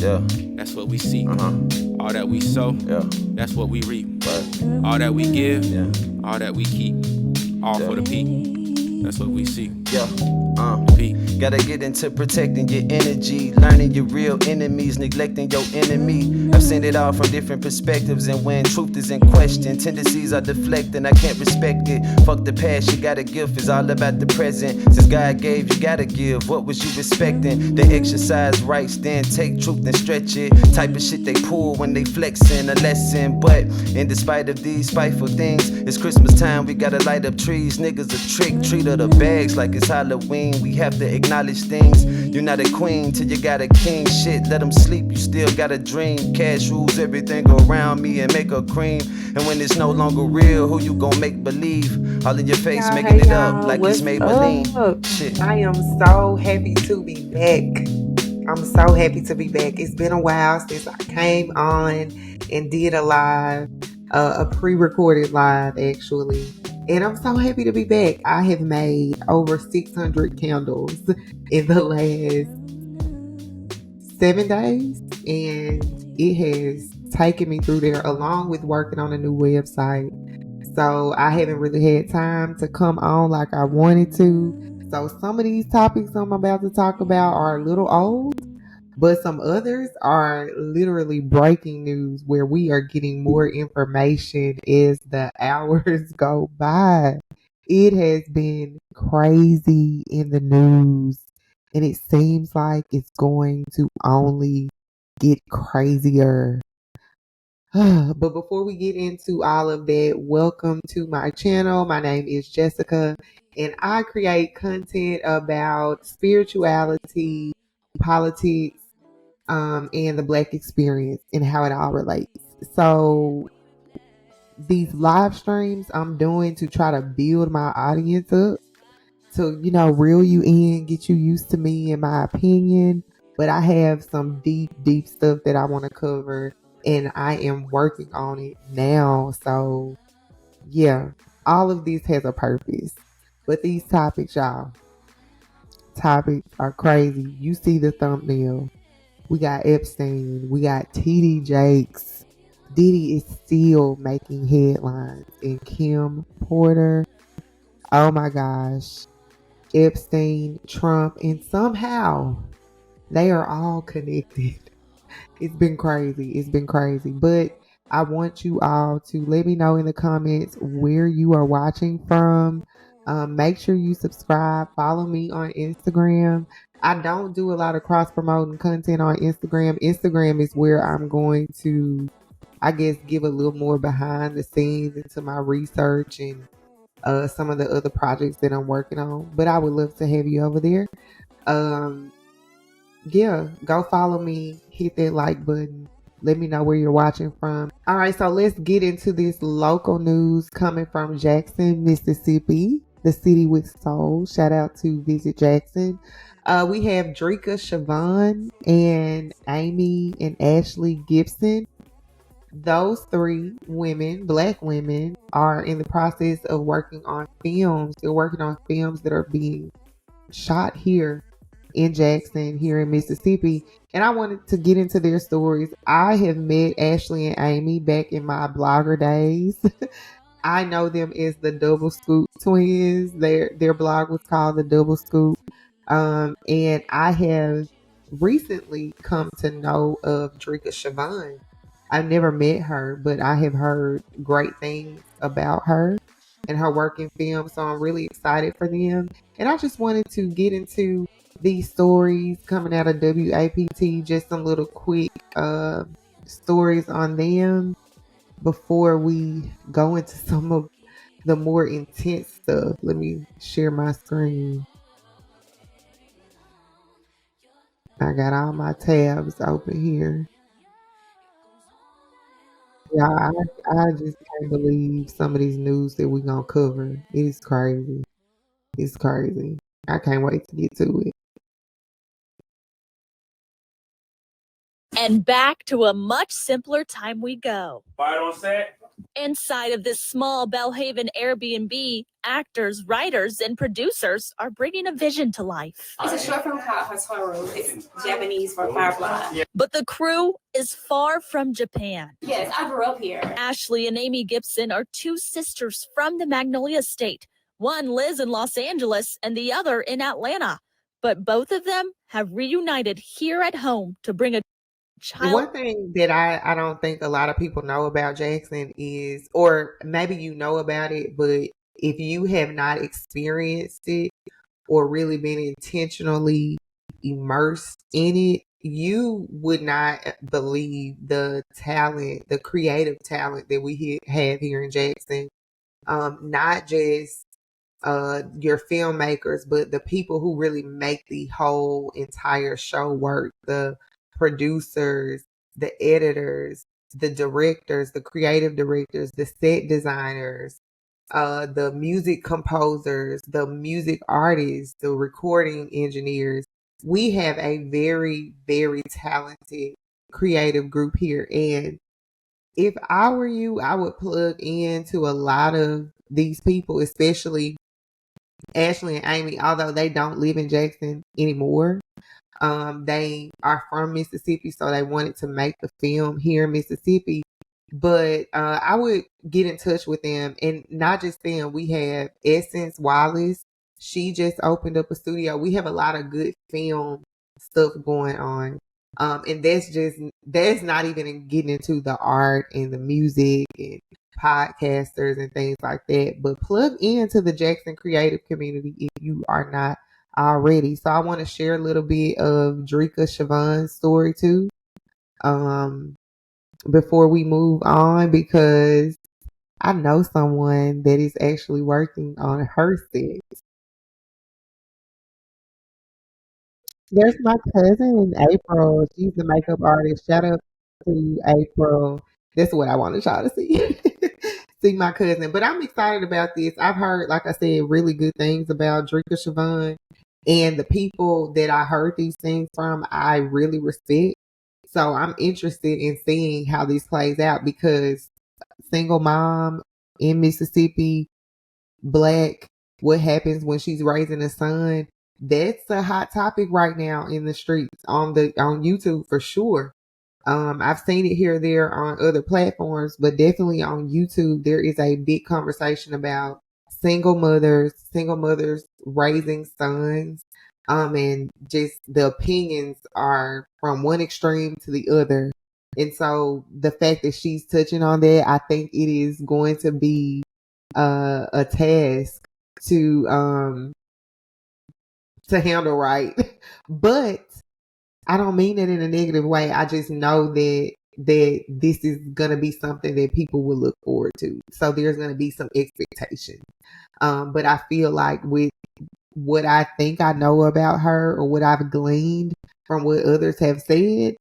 that's what we seek. All that we sow, that's what we reap. All that we give, all that we keep, all for the peak. That's what we seek. Gotta get into protecting your energy, learning your real enemies, neglecting your enemy. I've seen it all from different perspectives, and when truth is in question, tendencies are deflecting. I can't respect it. Fuck the past, you gotta give. It's all about the present. Since God gave, you gotta give. What was you respecting? They exercise rights, then take truth and stretch it. Type of shit they pull when they flexing a lesson. But in despite of these spiteful things, it's Christmas time, we gotta light up trees. Niggas a trick, treat of the bags like it's Halloween. We have to acknowledge things. You're not a queen till you got a king. Shit, let them sleep, you still got a dream. Cash rules everything around me and make a cream. And when it's no longer real, who you gon' make believe? All in your face, Y'all, making hey, it up like what's it's Maybelline. up? Shit. I am so happy to be back. I'm so happy to be back. It's been a while since I came on and did a live, a pre-recorded live actually. And I'm so happy to be back. I have made over 600 candles in the last 7 days, and it has taken me through there along with working on a new website. So I haven't really had time to come on like I wanted to. So some of these topics I'm about to talk about are a little old, but some others are literally breaking news where we are getting more information as the hours go by. It has been crazy in the news, and it seems like it's going to only get crazier. But before we get into all of that, welcome to my channel. My name is Jessica, and I create content about spirituality, politics, and the Black experience and how it all relates. So these live streams I'm doing to try to build my audience up, to reel you in, get you used to me and my opinion. But I have some deep stuff that I want to cover, and I am working on it now. So yeah, all of this has a purpose. But these topics, y'all, topics are crazy. You see the thumbnail. We got Epstein, we got TD Jakes. Diddy is still making headlines, and Kim Porter. Oh my gosh. Epstein, Trump, and somehow they are all connected. It's been crazy. It's been crazy. But I want you all to let me know in the comments where you are watching from. Make sure you subscribe. Follow me on Instagram. I don't do a lot of cross promoting content on Instagram. Instagram is where I'm going to, I guess, give a little more behind the scenes into my research and some of the other projects that I'm working on. But I would love to have you over there. Yeah, go follow me, hit that like button. Let me know where you're watching from. All right, so let's get into this local news coming from Jackson, Mississippi, the city with soul. Shout out to Visit Jackson. We have Drika Siobhan and Amy and Ashley Gibson. Those three women, Black women, are in the process of working on films. They're working on films that are being shot here in Jackson, here in Mississippi. And I wanted to get into their stories. I have met Ashley and Amy back in my blogger days. I know them as the Double Scoop twins. Their blog was called the Double Scoop. And I have recently come to know of Drika Siobhan. I've never met her, but I have heard great things about her and her work in film. So I'm really excited for them. And I just wanted to get into these stories coming out of WAPT, just some little quick stories on them before we go into some of the more intense stuff. Let me share my screen. I got all my tabs open here. Yeah, I just can't believe some of these news that we're gonna cover. It's crazy. It's crazy. I can't wait to get to it. And back to a much simpler time we go. Quiet on set. Inside of this small Belhaven Airbnb, actors, writers, and producers are bringing a vision to life. It's a short film called Hatoru. It's Japanese for Firefly. But the crew is far from Japan. Yes, I grew up here. Ashley and Amy Gibson are two sisters from the Magnolia State. One lives in Los Angeles and the other in Atlanta. But both of them have reunited here at home to bring a child. One thing that I don't think a lot of people know about Jackson is, or maybe you know about it, but if you have not experienced it or really been intentionally immersed in it, you would not believe the talent, the creative talent that we have here in Jackson. Not just your filmmakers, but the people who really make the whole entire show work. The producers, the editors, the directors, the creative directors, the set designers, the music composers, the music artists, the recording engineers. We have a very, very talented creative group here. And if I were you, I would plug into a lot of these people, especially Ashley and Amy, although they don't live in Jackson anymore. They are from Mississippi, so they wanted to make the film here in Mississippi. But I would get in touch with them, and not just them. We have Essence Wallace. She just opened up a studio. We have a lot of good film stuff going on. And that's not even getting into the art and the music and podcasters and things like that. But plug into the Jackson creative community if you are not already. So I want to share a little bit of Drika Siobhan's story too. Before we move on, because I know someone that is actually working on her set. There's my cousin in April. She's a makeup artist. Shout out to April. That's what I want y'all to see. See my cousin. But I'm excited about this. I've heard, like I said, really good things about Drika Siobhan. And the people that I heard these things from, I really respect. So I'm interested in seeing how this plays out, because single mom in Mississippi, Black, what happens when she's raising a son? That's a hot topic right now in the streets on YouTube for sure. I've seen it here or there on other platforms, but definitely on YouTube, there is a big conversation about single mothers raising sons. And just the opinions are from one extreme to the other. And so the fact that she's touching on that, I think it is going to be a task to handle right. But I don't mean it in a negative way. I just know that this is gonna be something that people will look forward to. So there's gonna be some expectation. But I feel like with what I think I know about her, or what I've gleaned from what others have said,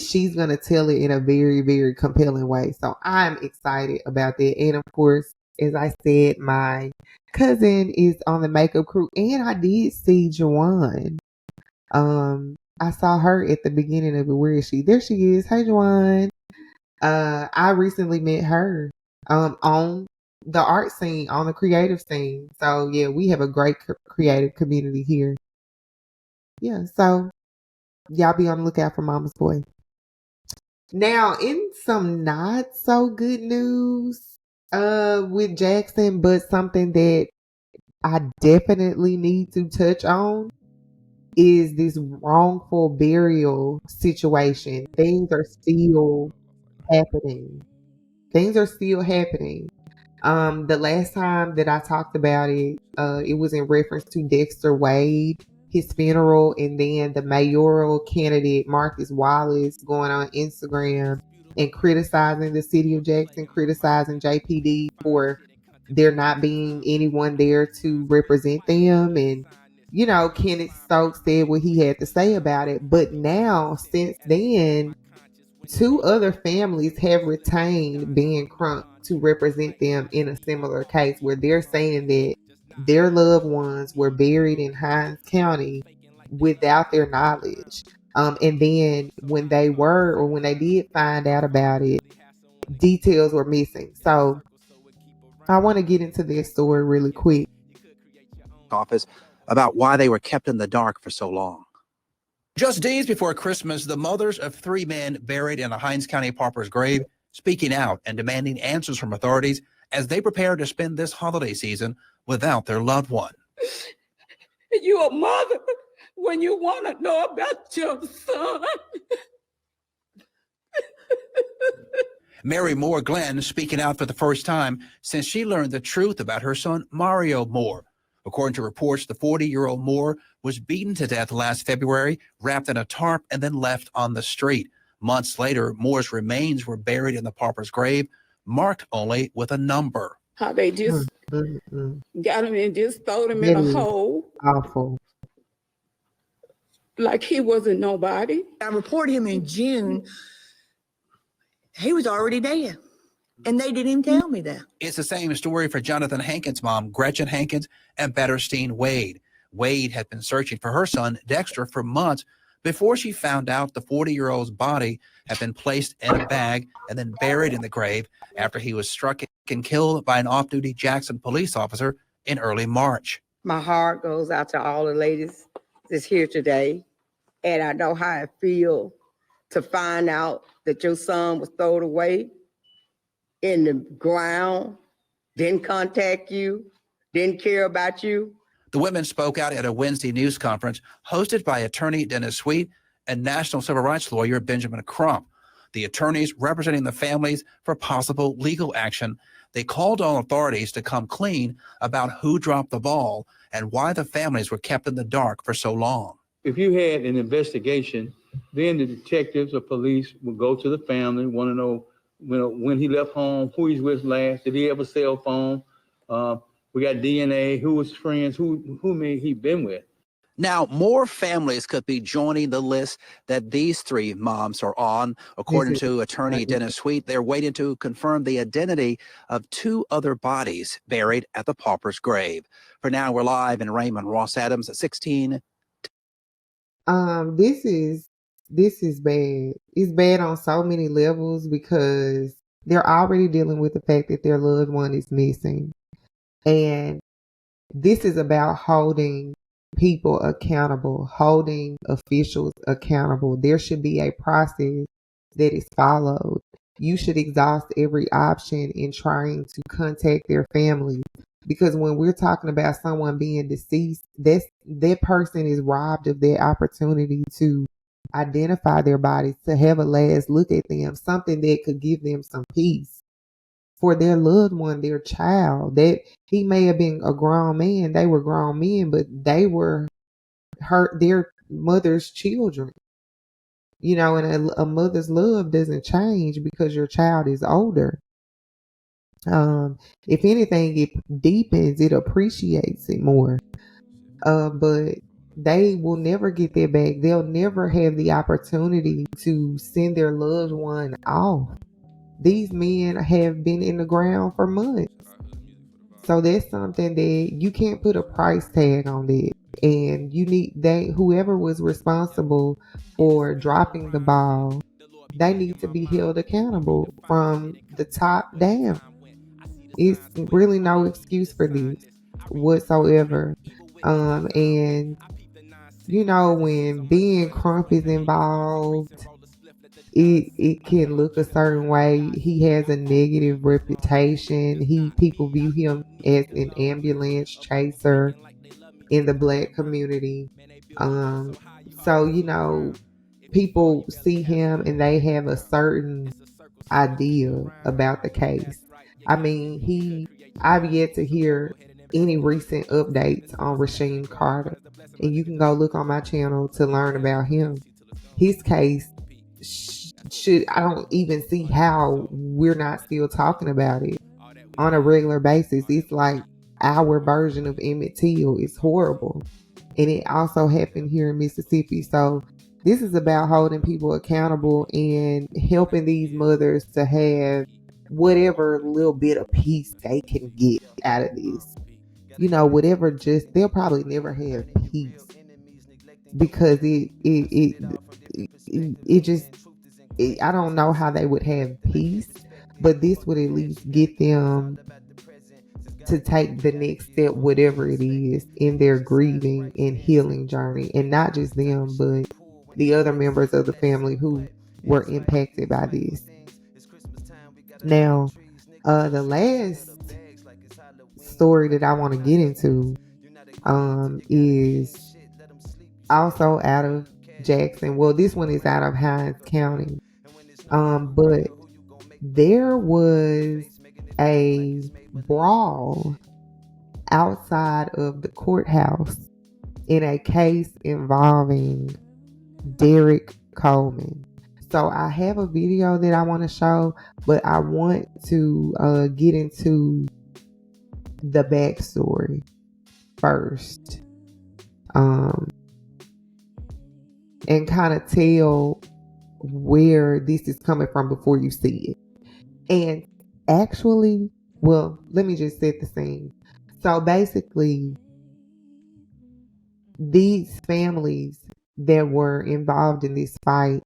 she's going to tell it in a very, very compelling way. So I'm excited about that. And of course, as I said, my cousin is on the makeup crew, and I did see Juwan. I saw her at the beginning of it. Where is she? There she is. Hey, Juwan. I recently met her on the art scene, on the creative scene. So yeah, we have a great creative community here. Yeah, so y'all be on the lookout for Mama's Boy. Now, in some not so good news with Jackson, but something that I definitely need to touch on is this wrongful burial situation. Things are still happening. The last time that I talked about it, it was in reference to Dexter Wade, his funeral, and then the mayoral candidate Marcus Wallace going on Instagram and criticizing the city of Jackson, criticizing JPD for there not being anyone there to represent them. And, you know, Kenneth Stokes said what he had to say about it. But now, since then, 2 other families have retained Ben Crump to represent them in a similar case, where they're saying that their loved ones were buried in Hinds County without their knowledge. And then when they did find out about it, details were missing. So I want to get into this story really quick. Office about why they were kept in the dark for so long. Just days before Christmas, the mothers of 3 men buried in a Hinds County pauper's grave speaking out and demanding answers from authorities as they prepare to spend this holiday season without their loved one. You a mother when you want to know about your son. Mary Moore Glenn speaking out for the first time since she learned the truth about her son, Mario Moore. According to reports, the 40-year-old Moore was beaten to death last February, wrapped in a tarp, and then left on the street. Months later, Moore's remains were buried in the pauper's grave, marked only with a number. How they just got him and just throw him in a hole. Awful. Like he wasn't nobody. I reported him in June. He was already dead. And they didn't even tell me that. It's the same story for Jonathan Hankins' mom, Gretchen Hankins, and Betterstein Wade. Wade had been searching for her son, Dexter, for months before she found out the 40-year-old's body had been placed in a bag and then buried in the grave after he was struck and killed by an off-duty Jackson police officer in early March. My heart goes out to all the ladies that's here today. And I know how it feels to find out that your son was thrown away in the ground, didn't contact you, didn't care about you. The women spoke out at a Wednesday news conference hosted by attorney Dennis Sweet and national civil rights lawyer Benjamin Crump. The attorneys representing the families for possible legal action. They called on authorities to come clean about who dropped the ball and why the families were kept in the dark for so long. If you had an investigation, then the detectives or police would go to the family, want to know when he left home, who he's with last, did he have a cell phone? We got DNA, who was friends, who may he been with. Now, more families could be joining the list that these 3 moms are on. According to attorney Dennis Sweet, they're waiting to confirm the identity of 2 other bodies buried at the pauper's grave. For now, we're live in Raymond. Ross Adams at 16. This is bad. It's bad on so many levels because they're already dealing with the fact that their loved one is missing. And this is about holding people accountable, holding officials accountable. There should be a process that is followed. You should exhaust every option in trying to contact their families. Because when we're talking about someone being deceased, that person is robbed of their opportunity to identify their bodies, to have a last look at them, something that could give them some peace for their loved one, their child. That he may have been a grown man, they were grown men, but they were their mother's children. You know, and a mother's love doesn't change because your child is older. If anything, it deepens, it appreciates it more. But they will never get that back. They'll never have the opportunity to send their loved one off. These men have been in the ground for months. So that's something that you can't put a price tag on that. And whoever was responsible for dropping the ball, they need to be held accountable from the top down. It's really no excuse for this whatsoever. And you know, when being Crump is involved, it can look a certain way. He has a negative reputation. People view him as an ambulance chaser in the Black community. So you know, people see him and they have a certain idea about the case. I mean, I've yet to hear any recent updates on Rasheem Carter. And you can go look on my channel to learn about him. His case I don't even see how we're not still talking about it on a regular basis. It's like our version of Emmett Till. It's horrible. And it also happened here in Mississippi. So this is about holding people accountable and helping these mothers to have whatever little bit of peace they can get out of this. You know, whatever, just they'll probably never have peace because I don't know how they would have peace, but this would at least get them to take the next step, whatever it is, in their grieving and healing journey. And not just them, but the other members of the family who were impacted by this. Now, the last story that I want to get into is also out of Jackson. Well, this one is out of Hinds County. But there was a brawl outside of the courthouse in a case involving Derek Coleman. So I have a video that I want to show, but I want to get into the backstory first, and kind of tell where this is coming from before you see it. And actually, well, let me just set the scene. So basically, these families that were involved in this fight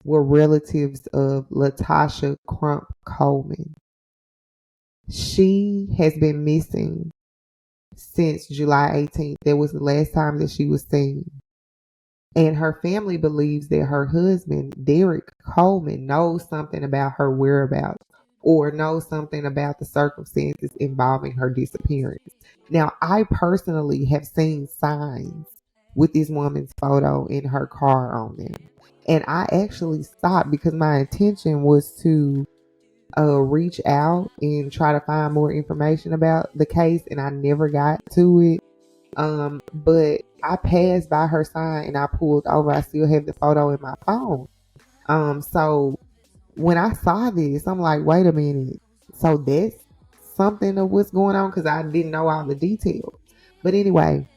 were relatives of Latasha Crump Coleman. She has been missing since July 18th. That was the last time that she was seen. And her family believes that her husband, Derek Coleman, knows something about her whereabouts or knows something about the circumstances involving her disappearance. Now, I personally have seen signs with this woman's photo in her car on them. And I actually stopped because my intention was to reach out and try to find more information about the case, and I never got to it. But I passed by her sign and I pulled over. I still have the photo in my phone. So when I saw this, I'm like, wait a minute. So that's something of what's going on, because I didn't know all the details. But anyway,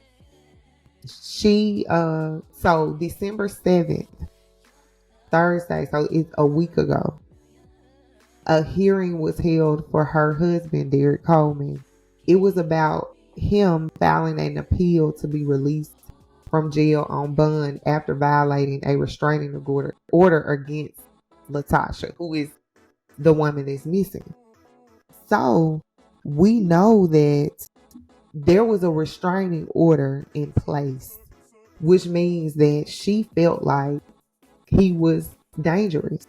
so December 7th, Thursday, so it's a week ago, a hearing was held for her husband, Derek Coleman. It was about him filing an appeal to be released from jail on bond after violating a restraining order against Latasha, who is the woman that's missing. So we know that there was a restraining order in place, which means that she felt like he was dangerous.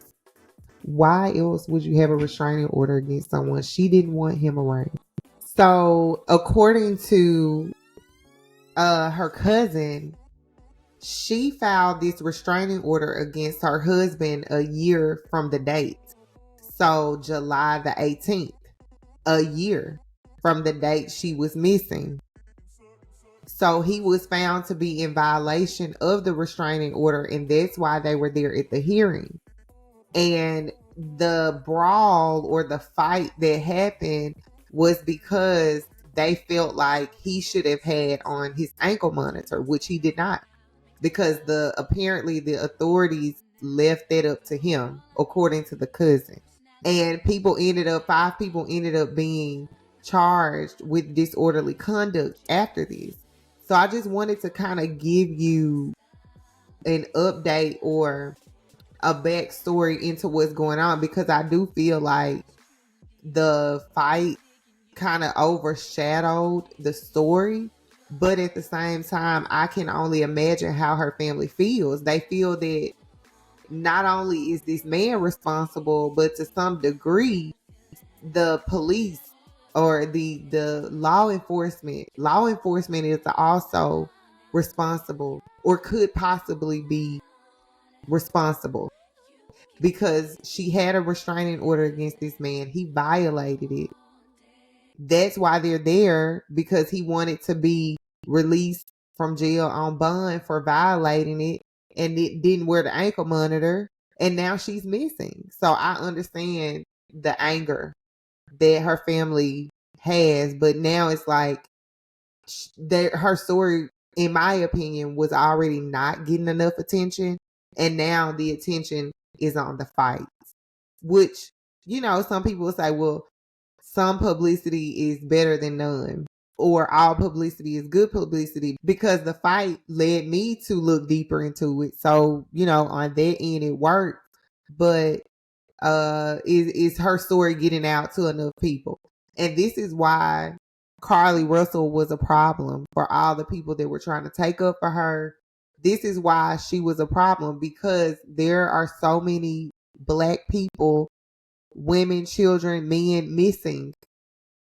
Why else would you have a restraining order against someone? She didn't want him around. So according to her cousin, she filed this restraining order against her husband a year from the date. So July the 18th, a year from the date she was missing. So he was found to be in violation of the restraining order, and that's why they were there at the hearing. And the brawl or the fight that happened was because they felt like he should have had on his ankle monitor, which he did not, because apparently the authorities left that up to him, according to the cousin. And 5 people ended up being charged with disorderly conduct after this. So I just wanted to kind of give you an update or a backstory into what's going on, because I do feel like the fight kind of overshadowed the story. But at the same time, I can only imagine how her family feels. They feel that not only is this man responsible, but to some degree, the police or the law enforcement is also responsible, or could possibly be responsible, because she had a restraining order against this man. He violated it. That's why they're there, because he wanted to be released from jail on bond for violating it, and it didn't wear the ankle monitor, and now she's missing. So I understand the anger that her family has, but now it's like her story, in my opinion, was already not getting enough attention, and now the attention is on the fight. Which, some people will say, well, some publicity is better than none, or all publicity is good publicity, because the fight led me to look deeper into it. So, on that end, it worked. But is her story getting out to enough people? And this is why Carly Russell was a problem for all the people that were trying to take up for her. This is why she was a problem, because there are so many Black people, women, children, men missing.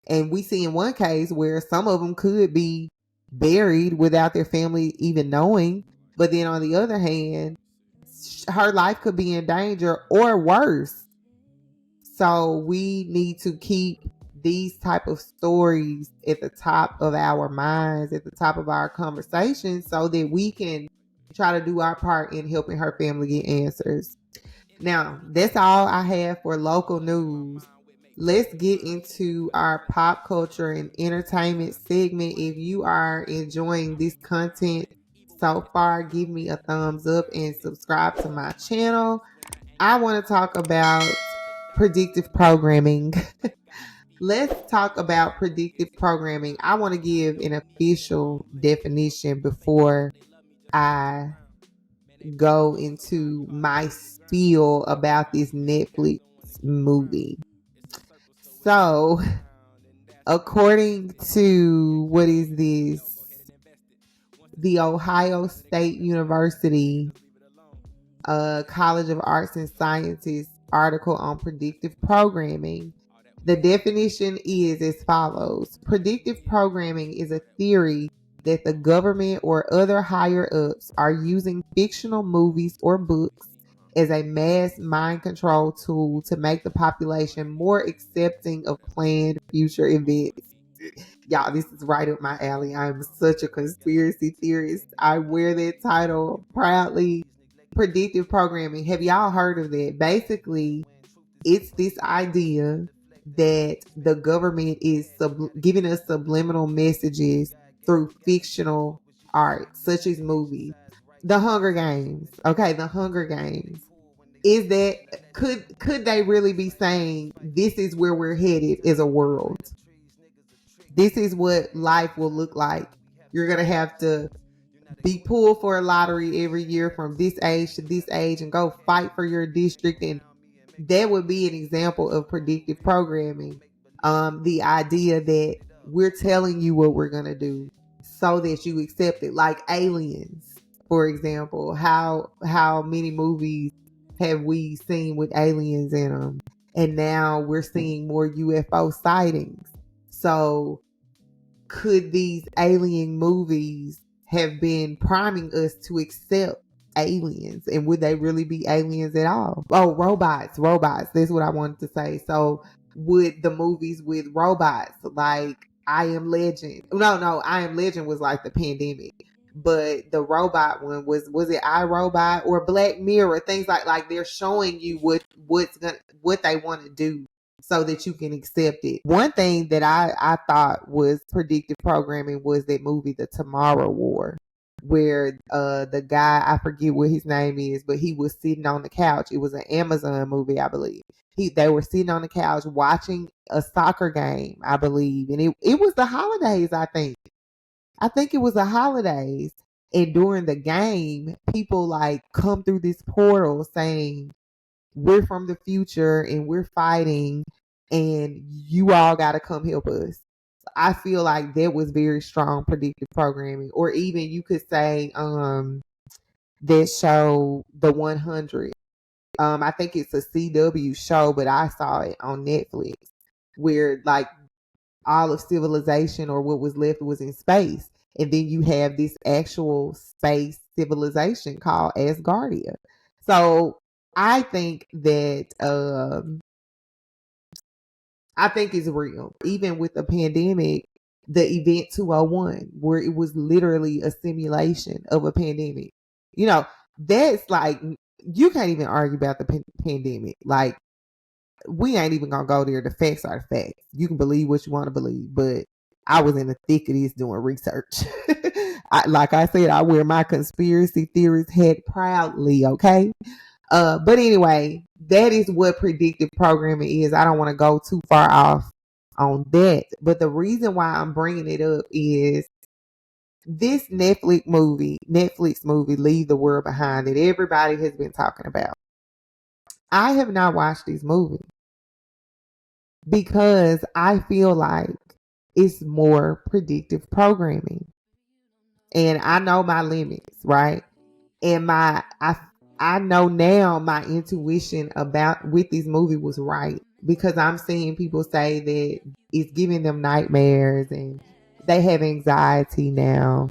And we see in one case where some of them could be buried without their family even knowing. But then on the other hand, her life could be in danger or worse. So we need to keep these type of stories at the top of our minds, at the top of our conversations, so that we can try to do our part in helping her family get answers. Now, that's all I have for local news. Let's get into our pop culture and entertainment segment. If you are enjoying this content so far, give me a thumbs up and subscribe to my channel. I want to talk about predictive programming. Let's talk about predictive programming. I want to give an official definition before I go into my spiel about this Netflix movie. So, according to what is this? The Ohio State University College of Arts and Sciences article on predictive programming. The definition is as follows. Predictive programming is a theory that the government or other higher ups are using fictional movies or books as a mass mind control tool to make the population more accepting of planned future events. Y'all, this is right up my alley. I'm such a conspiracy theorist. I wear that title proudly. Predictive programming. Have y'all heard of that? Basically, it's this idea that the government is giving us subliminal messages through fictional art, such as movies. The Hunger Games. Okay, The Hunger Games. Is that could they really be saying this is where we're headed as a world? This is what life will look like. You're gonna have to be pulled for a lottery every year from this age to this age and go fight for your district. And that would be an example of predictive programming. The idea that we're telling you what we're going to do so that you accept it, like Aliens, for example. How many movies have we seen with aliens in them? And now we're seeing more UFO sightings. So could these alien movies have been priming us to accept aliens? And would they really be aliens at all? Oh, robots. That's what I wanted to say. So would the movies with robots like I Am Legend? No, I Am Legend was like the pandemic. But the robot one was it iRobot or Black Mirror? Things like they're showing you what they want to do so that you can accept it. One thing that I thought was predictive programming was that movie, The Tomorrow War, where the guy, I forget what his name is, but he was sitting on the couch. It was an Amazon movie, I believe. They were sitting on the couch watching a soccer game, I believe. And it was the holidays, I think. I think it was the holidays. And during the game, people like come through this portal saying, we're from the future and we're fighting and you all got to come help us. I feel like that was very strong predictive programming. Or even you could say that show, The 100. I think it's a CW show, but I saw it on Netflix where like all of civilization or what was left was in space. And then you have this actual space civilization called Asgardia. So I think that I think it's real. Even with the pandemic, the Event 201, where it was literally a simulation of a pandemic. You know, that's like, you can't even argue about the pandemic. Like, we ain't even gonna go there. The facts are the facts. You can believe what you want to believe, but I was in the thick of this doing research. Like I said, I wear my conspiracy theorist hat proudly, okay? But anyway, that is what predictive programming is. I don't want to go too far off on that. But the reason why I'm bringing it up is this Netflix movie, Leave the World Behind, that everybody has been talking about. I have not watched this movie because I feel like it's more predictive programming. And I know my limits, right? And I know now my intuition about with this movie was right, because I'm seeing people say that it's giving them nightmares and they have anxiety now.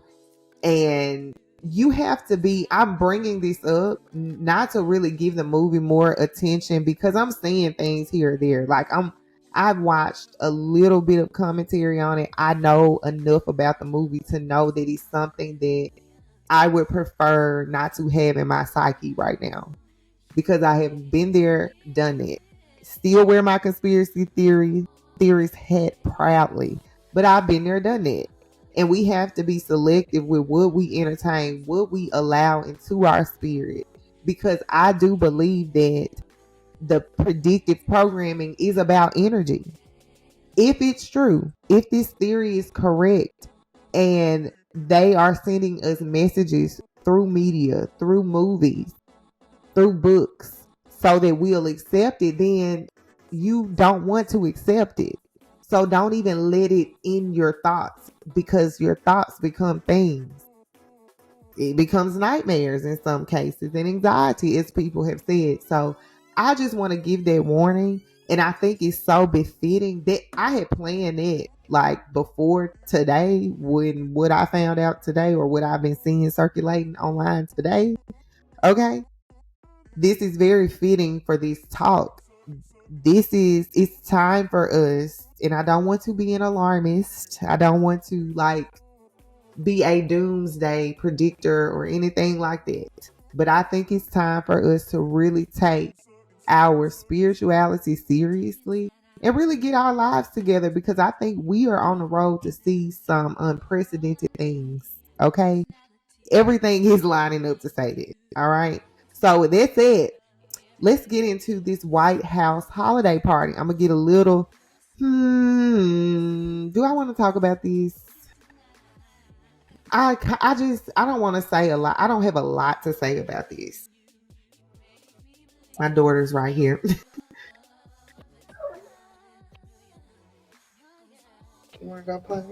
And you have to be, I'm bringing this up not to really give the movie more attention, because I'm seeing things here or there. Like I've watched a little bit of commentary on it. I know enough about the movie to know that it's something that I would prefer not to have in my psyche right now, because I have been there, done it. Still wear my conspiracy theorist hat proudly, but I've been there, done it. And we have to be selective with what we entertain, what we allow into our spirit, because I do believe that the predictive programming is about energy. If it's true, if this theory is correct, and they are sending us messages through media, through movies, through books, so that we'll accept it, then you don't want to accept it. So don't even let it in your thoughts, because your thoughts become things. It becomes nightmares in some cases, and anxiety, as people have said. So I just want to give that warning. And I think it's so befitting that I had planned it like before today, when what I found out today, or what I've been seeing circulating online today. Okay. This is very fitting for this talk. It's time for us, and I don't want to be an alarmist. I don't want to be a doomsday predictor or anything like that. But I think it's time for us to really take our spirituality seriously and really get our lives together, because I think we are on the road to see some unprecedented things. Okay. Everything is lining up to say that. All right. So with that said, let's get into this White House holiday party. I'm gonna get a little. Do I want to talk about this? I don't want to say a lot. I don't have a lot to say about this. My daughter's right here. You want to go play?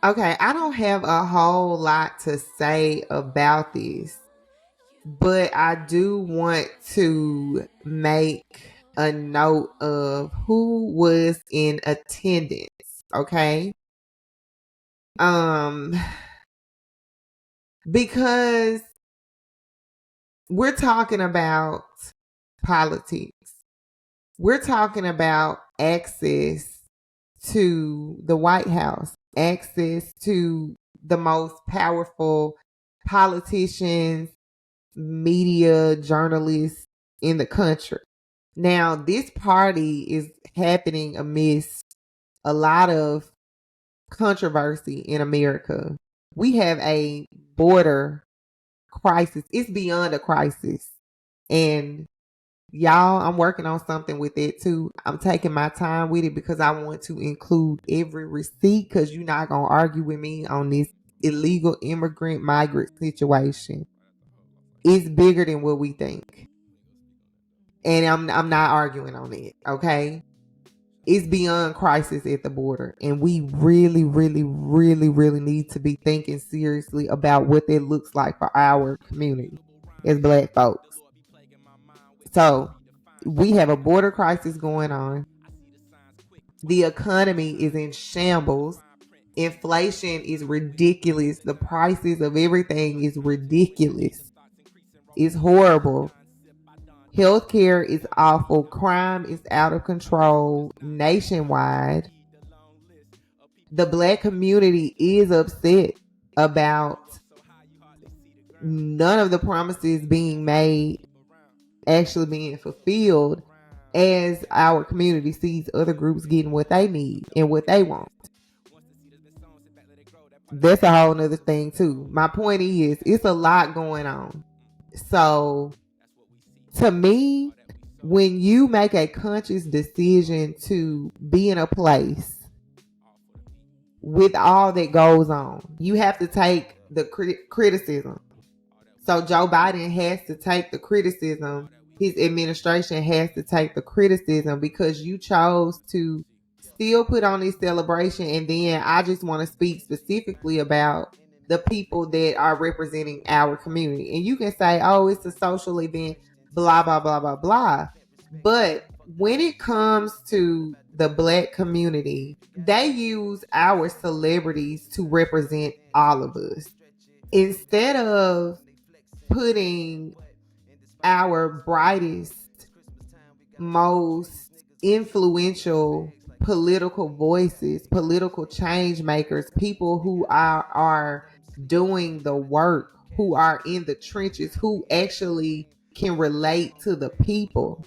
Okay, I don't have a whole lot to say about this, but I do want to make a note of who was in attendance. Okay. Because we're talking about politics. We're talking about access to the White House, access to the most powerful politicians, media, journalists in the country. Now, this party is happening amidst a lot of controversy in America. We have a border crisis. It's beyond a crisis. And y'all, I'm working on something with it too. I'm taking my time with it because I want to include every receipt, because you're not going to argue with me on this illegal immigrant migrant situation. It's bigger than what we think. And I'm not arguing on it, okay? It's beyond crisis at the border. And we really, really, really, really need to be thinking seriously about what that looks like for our community as Black folks. So we have a border crisis going on. The economy is in shambles. Inflation is ridiculous. The prices of everything is ridiculous. It's horrible. Healthcare is awful. Crime is out of control nationwide. The Black community is upset about none of the promises being made actually being fulfilled, as our community sees other groups getting what they need and what they want. That's a whole nother thing too. My point is, it's a lot going on. So to me, when you make a conscious decision to be in a place with all that goes on, you have to take the criticism. So Joe Biden has to take the criticism. His administration has to take the criticism because you chose to still put on this celebration. And then I just want to speak specifically about the people that are representing our community. And you can say, oh, it's a social event, blah, blah, blah, blah, blah. But when it comes to the Black community, they use our celebrities to represent all of us. Instead of putting our brightest, most influential political voices, political change makers, people who are doing the work, who are in the trenches, who actually can relate to the people,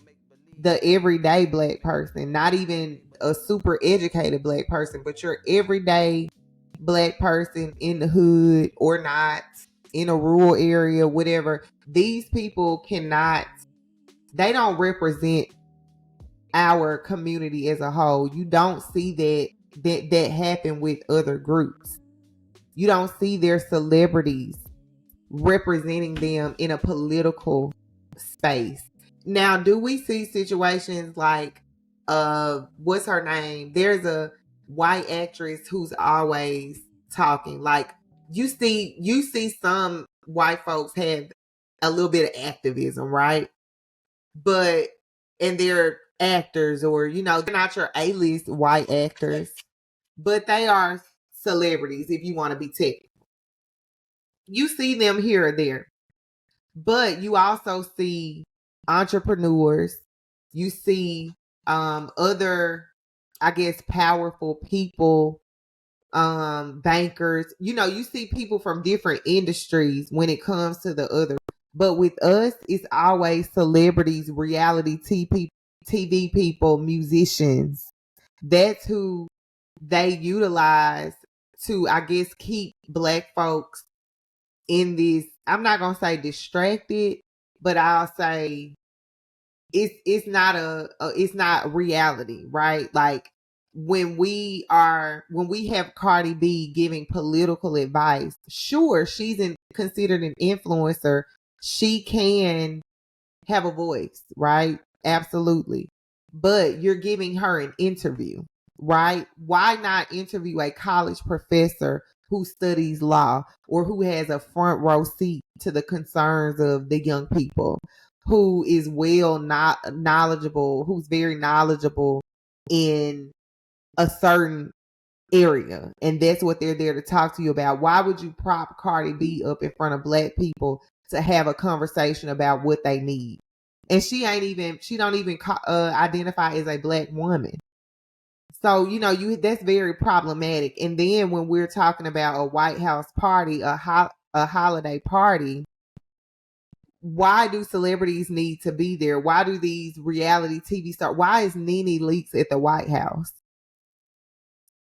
the everyday Black person, not even a super educated Black person, but your everyday Black person in the hood or not, in a rural area, whatever. These people they don't represent our community as a whole. You don't see that happen with other groups. You don't see their celebrities representing them in a political space. Now, do we see situations like what's her name? There's a white actress who's always talking. Like you see some white folks have a little bit of activism, right? But and they're actors, or they're not your A-list white actors, but they are celebrities if you want to be technical. You see them here or there. But you also see entrepreneurs. You see other, I guess, powerful people, bankers. You see people from different industries when it comes to the other. But with us, it's always celebrities, reality TV people, musicians. That's who they utilize to, I guess, keep Black folks in this. I'm not gonna say distracted, but I'll say it's not reality, right? Like when we have Cardi B giving political advice, sure, she's considered an influencer. She can have a voice, right? Absolutely. But you're giving her an interview, right? Why not interview a college professor who studies law or who has a front row seat to the concerns of the young people, who is knowledgeable, who's very knowledgeable in a certain area, and that's what they're there to talk to you about. Why would you prop Cardi B up in front of Black people to have a conversation about what they need? And she don't even identify as a Black woman. So that's very problematic. And then when we're talking about a White House party, a holiday party, why do celebrities need to be there? Why do these reality TV stars? Why is Nene Leakes at the White House?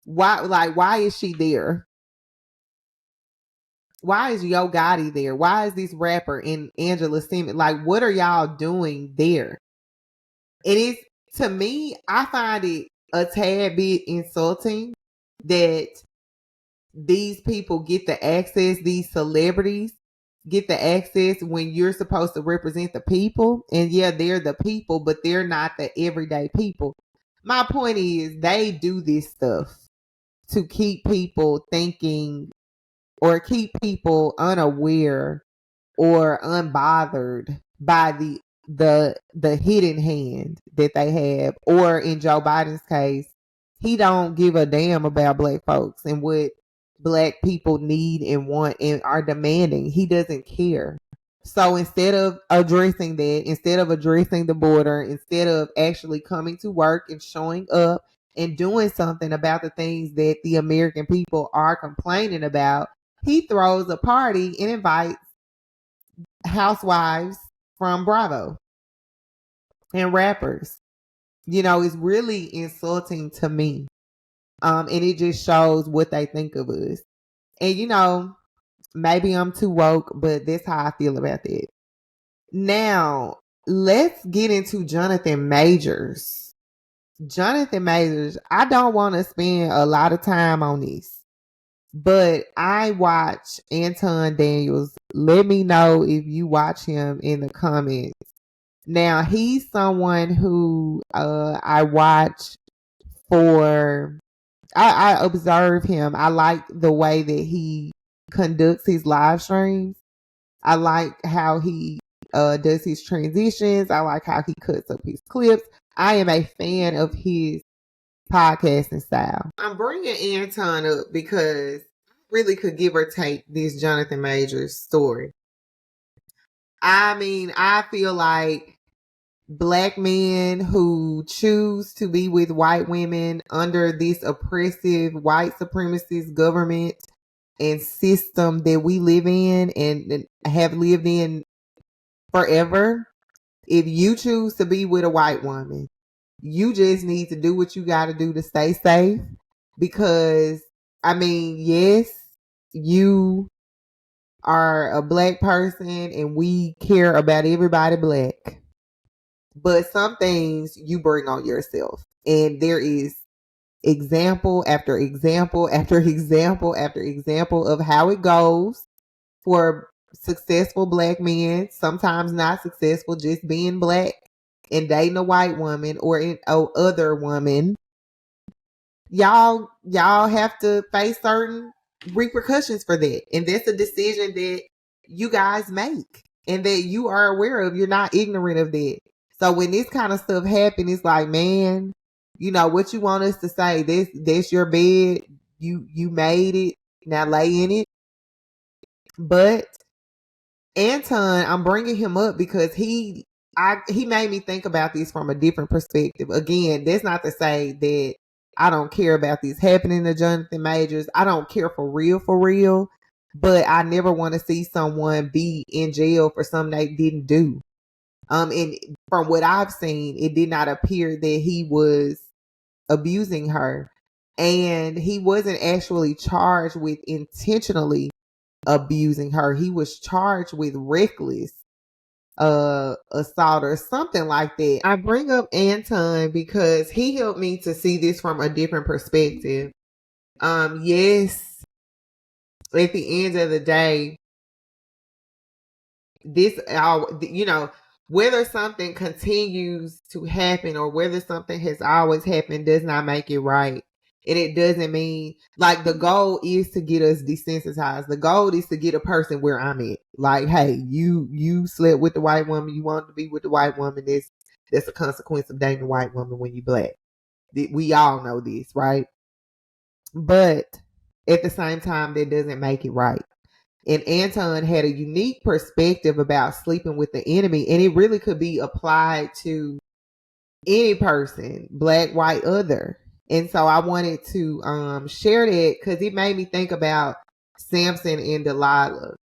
Why is she there? Why is Yo Gotti there? Why is this rapper and Angela Simmons? Like, what are y'all doing there? It is, to me, I find it a tad bit insulting that these people get the access, these celebrities get the access when you're supposed to represent the people. And yeah, they're the people, but they're not the everyday people. My point is, they do this stuff to keep people thinking, or keep people unaware or unbothered by the hidden hand that they have. Or in Joe Biden's case, he don't give a damn about Black folks and what Black people need and want and are demanding. He doesn't care. So instead of addressing that, instead of addressing the border, instead of actually coming to work and showing up and doing something about the things that the American people are complaining about, he throws a party and invites housewives from Bravo and rappers. It's really insulting to me. And it just shows what they think of us. And maybe I'm too woke, but that's how I feel about that. Now, let's get into Jonathan Majors. Jonathan Majors, I don't want to spend a lot of time on this. But I watch Anton Daniels. Let me know if you watch him in the comments. Now, he's someone who I watch for, I observe him. I like the way that he conducts his live streams. I like how he does his transitions. I like how he cuts up his clips. I am a fan of his podcasting style. I'm bringing Anton up because I really could give or take this Jonathan Majors story. I mean, I feel like Black men who choose to be with white women under this oppressive white supremacist government and system that we live in and have lived in forever. If you choose to be with a white woman, you just need to do what you got to do to stay safe. Because, I mean, yes, you are a Black person and we care about everybody Black. But some things you bring on yourself. And there is example after example after example after example of how it goes for successful Black men, sometimes not successful, just being Black and dating a white woman or an other woman. Y'all have to face certain repercussions for that. And that's a decision that you guys make and that you are aware of. You're not ignorant of that. So when this kind of stuff happens, it's like, man, you know what you want us to say. That's your bed. You made it. Now lay in it. But Anton, I'm bringing him up because he made me think about this from a different perspective. Again, that's not to say that I don't care about this happening to Jonathan Majors. I don't care for real. But I never want to see someone be in jail for something they didn't do. And from what I've seen, it did not appear that he was abusing her. And he wasn't actually charged with intentionally abusing her. He was charged with reckless assault or something like that. I bring up Anton because he helped me to see this from a different perspective. Yes, at the end of the day, this, you know, whether something continues to happen or whether something has always happened does not make it right. And it doesn't mean, like, the goal is to get us desensitized. The goal is to get a person where I'm at. Like, hey, you slept with the white woman. You want to be with the white woman. That's a consequence of dating a white woman when you Black. We all know this, right? But at the same time, that doesn't make it right. And Anton had a unique perspective about sleeping with the enemy. And it really could be applied to any person, Black, white, other. And so I wanted to share that because it made me think about Samson and Delilah,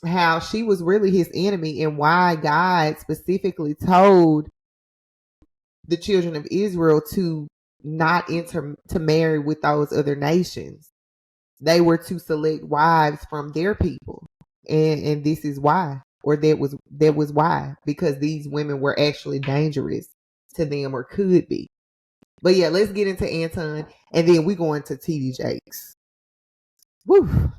how she was really his enemy and why God specifically told the children of Israel to not marry with those other nations. They were to select wives from their people. And this is why, or that was why, because these women were actually dangerous to them or could be. But yeah, let's get into Anton and then we go into TD Jakes. Woo.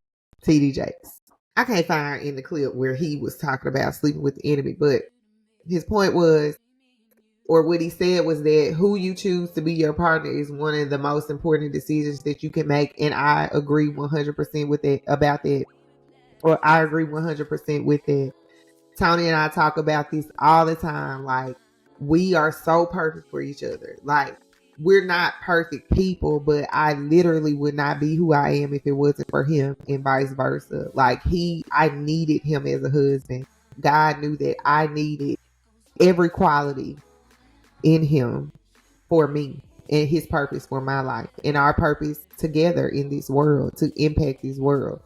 TD Jakes. I can't find in the clip where he was talking about sleeping with the enemy, but his point was, or what he said was that who you choose to be your partner is one of the most important decisions that you can make. And I agree 100% with it about that. Or I agree 100% with it. Tony and I talk about this all the time. Like, we are so perfect for each other. Like, we're not perfect people, but I literally would not be who I am if it wasn't for him, and vice versa. Like, I needed him as a husband. God knew that I needed every quality in him for me and his purpose for my life and our purpose together in this world to impact this world.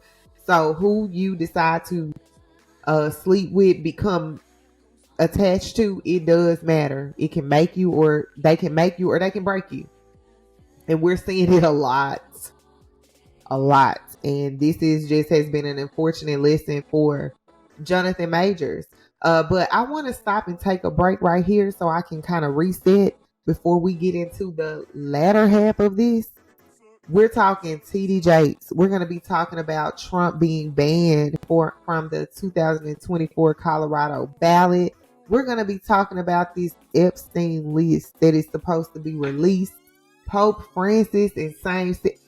So who you decide to sleep with, become attached to, it does matter. It can make you, or they can make you, or they can break you. And we're seeing it a lot. And this has been an unfortunate lesson for Jonathan Majors. But I want to stop and take a break right here so I can kind of reset before we get into the latter half of this. We're talking TD Jakes. We're going to be talking about Trump being banned from the 2024 Colorado ballot. We're going to be talking about this Epstein list that is supposed to be released. Pope Francis and same-sex.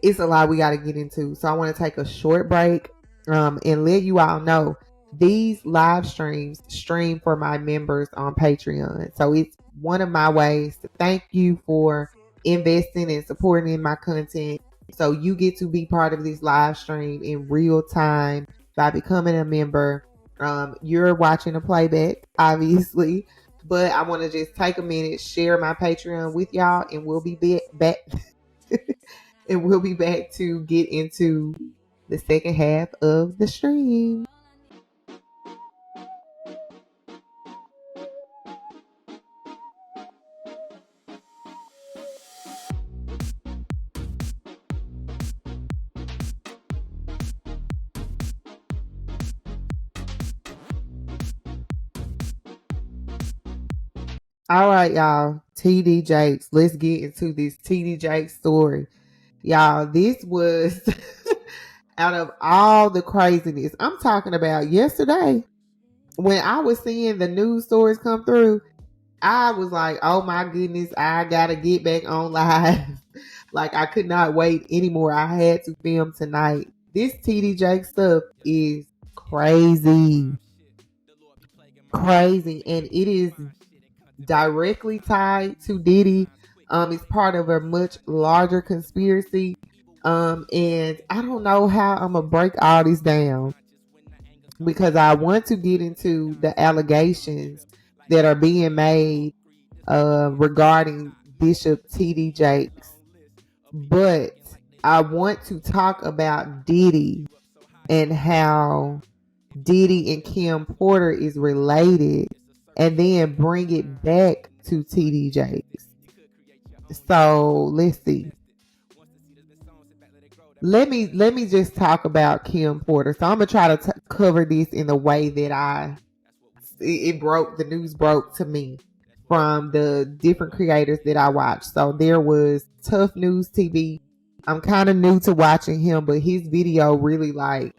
It's a lot we got to get into. So I want to take a short break and let you all know these live streams stream for my members on Patreon. So it's one of my ways to thank you for investing and supporting in my content. So you get to be part of this live stream in real time by becoming a member. You're watching a playback, obviously, but I want to just take a minute, share my Patreon with y'all, and we'll be back. And we'll be back to get into the second half of the stream. All right, y'all. TD Jakes. Let's get into this TD Jakes story. Y'all, this was out of all the craziness. I'm talking about yesterday when I was seeing the news stories come through. I was like, oh my goodness, I gotta get back on live. Like, I could not wait anymore. I had to film tonight. This TD Jakes stuff is crazy. Crazy. And it is directly tied to Diddy. It's part of a much larger conspiracy. And I don't know how I'm gonna break all this down because I want to get into the allegations that are being made regarding Bishop TD Jakes. But I want to talk about Diddy and how Diddy and Kim Porter is related, and then bring it back to TD Jakes. So let's see. Let me just talk about Kim Porter. So I'm gonna try to cover this in the way that the news broke to me from the different creators that I watched. So there was Tough News TV. I'm kind of new to watching him, but his video really, like,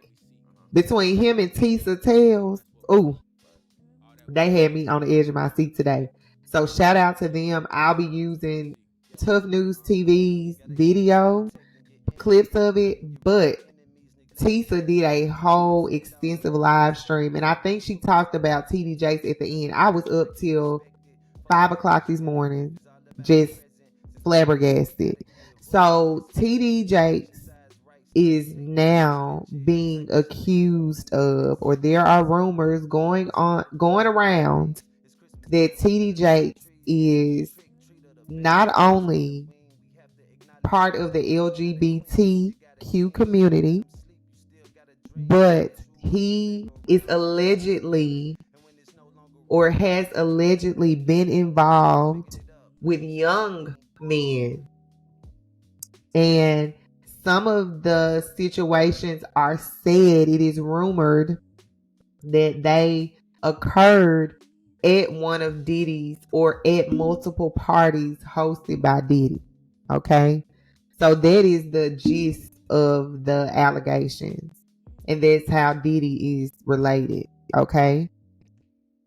between him and Tisa Tales, ooh, they had me on the edge of my seat today. So shout out to them. I'll be using Tough News TV's video clips of it, but Tisa did a whole extensive live stream, and I think she talked about TD Jakes at the end. I was up till 5 o'clock this morning, just flabbergasted. So TD Jakes is now being accused of, or there are rumors going around that TD Jakes is not only part of the LGBTQ community, but he is allegedly or has allegedly been involved with young men. And some of the situations are said, it is rumored that they occurred at one of Diddy's or at multiple parties hosted by Diddy. Okay? So that is the gist of the allegations. And that's how Diddy is related. Okay?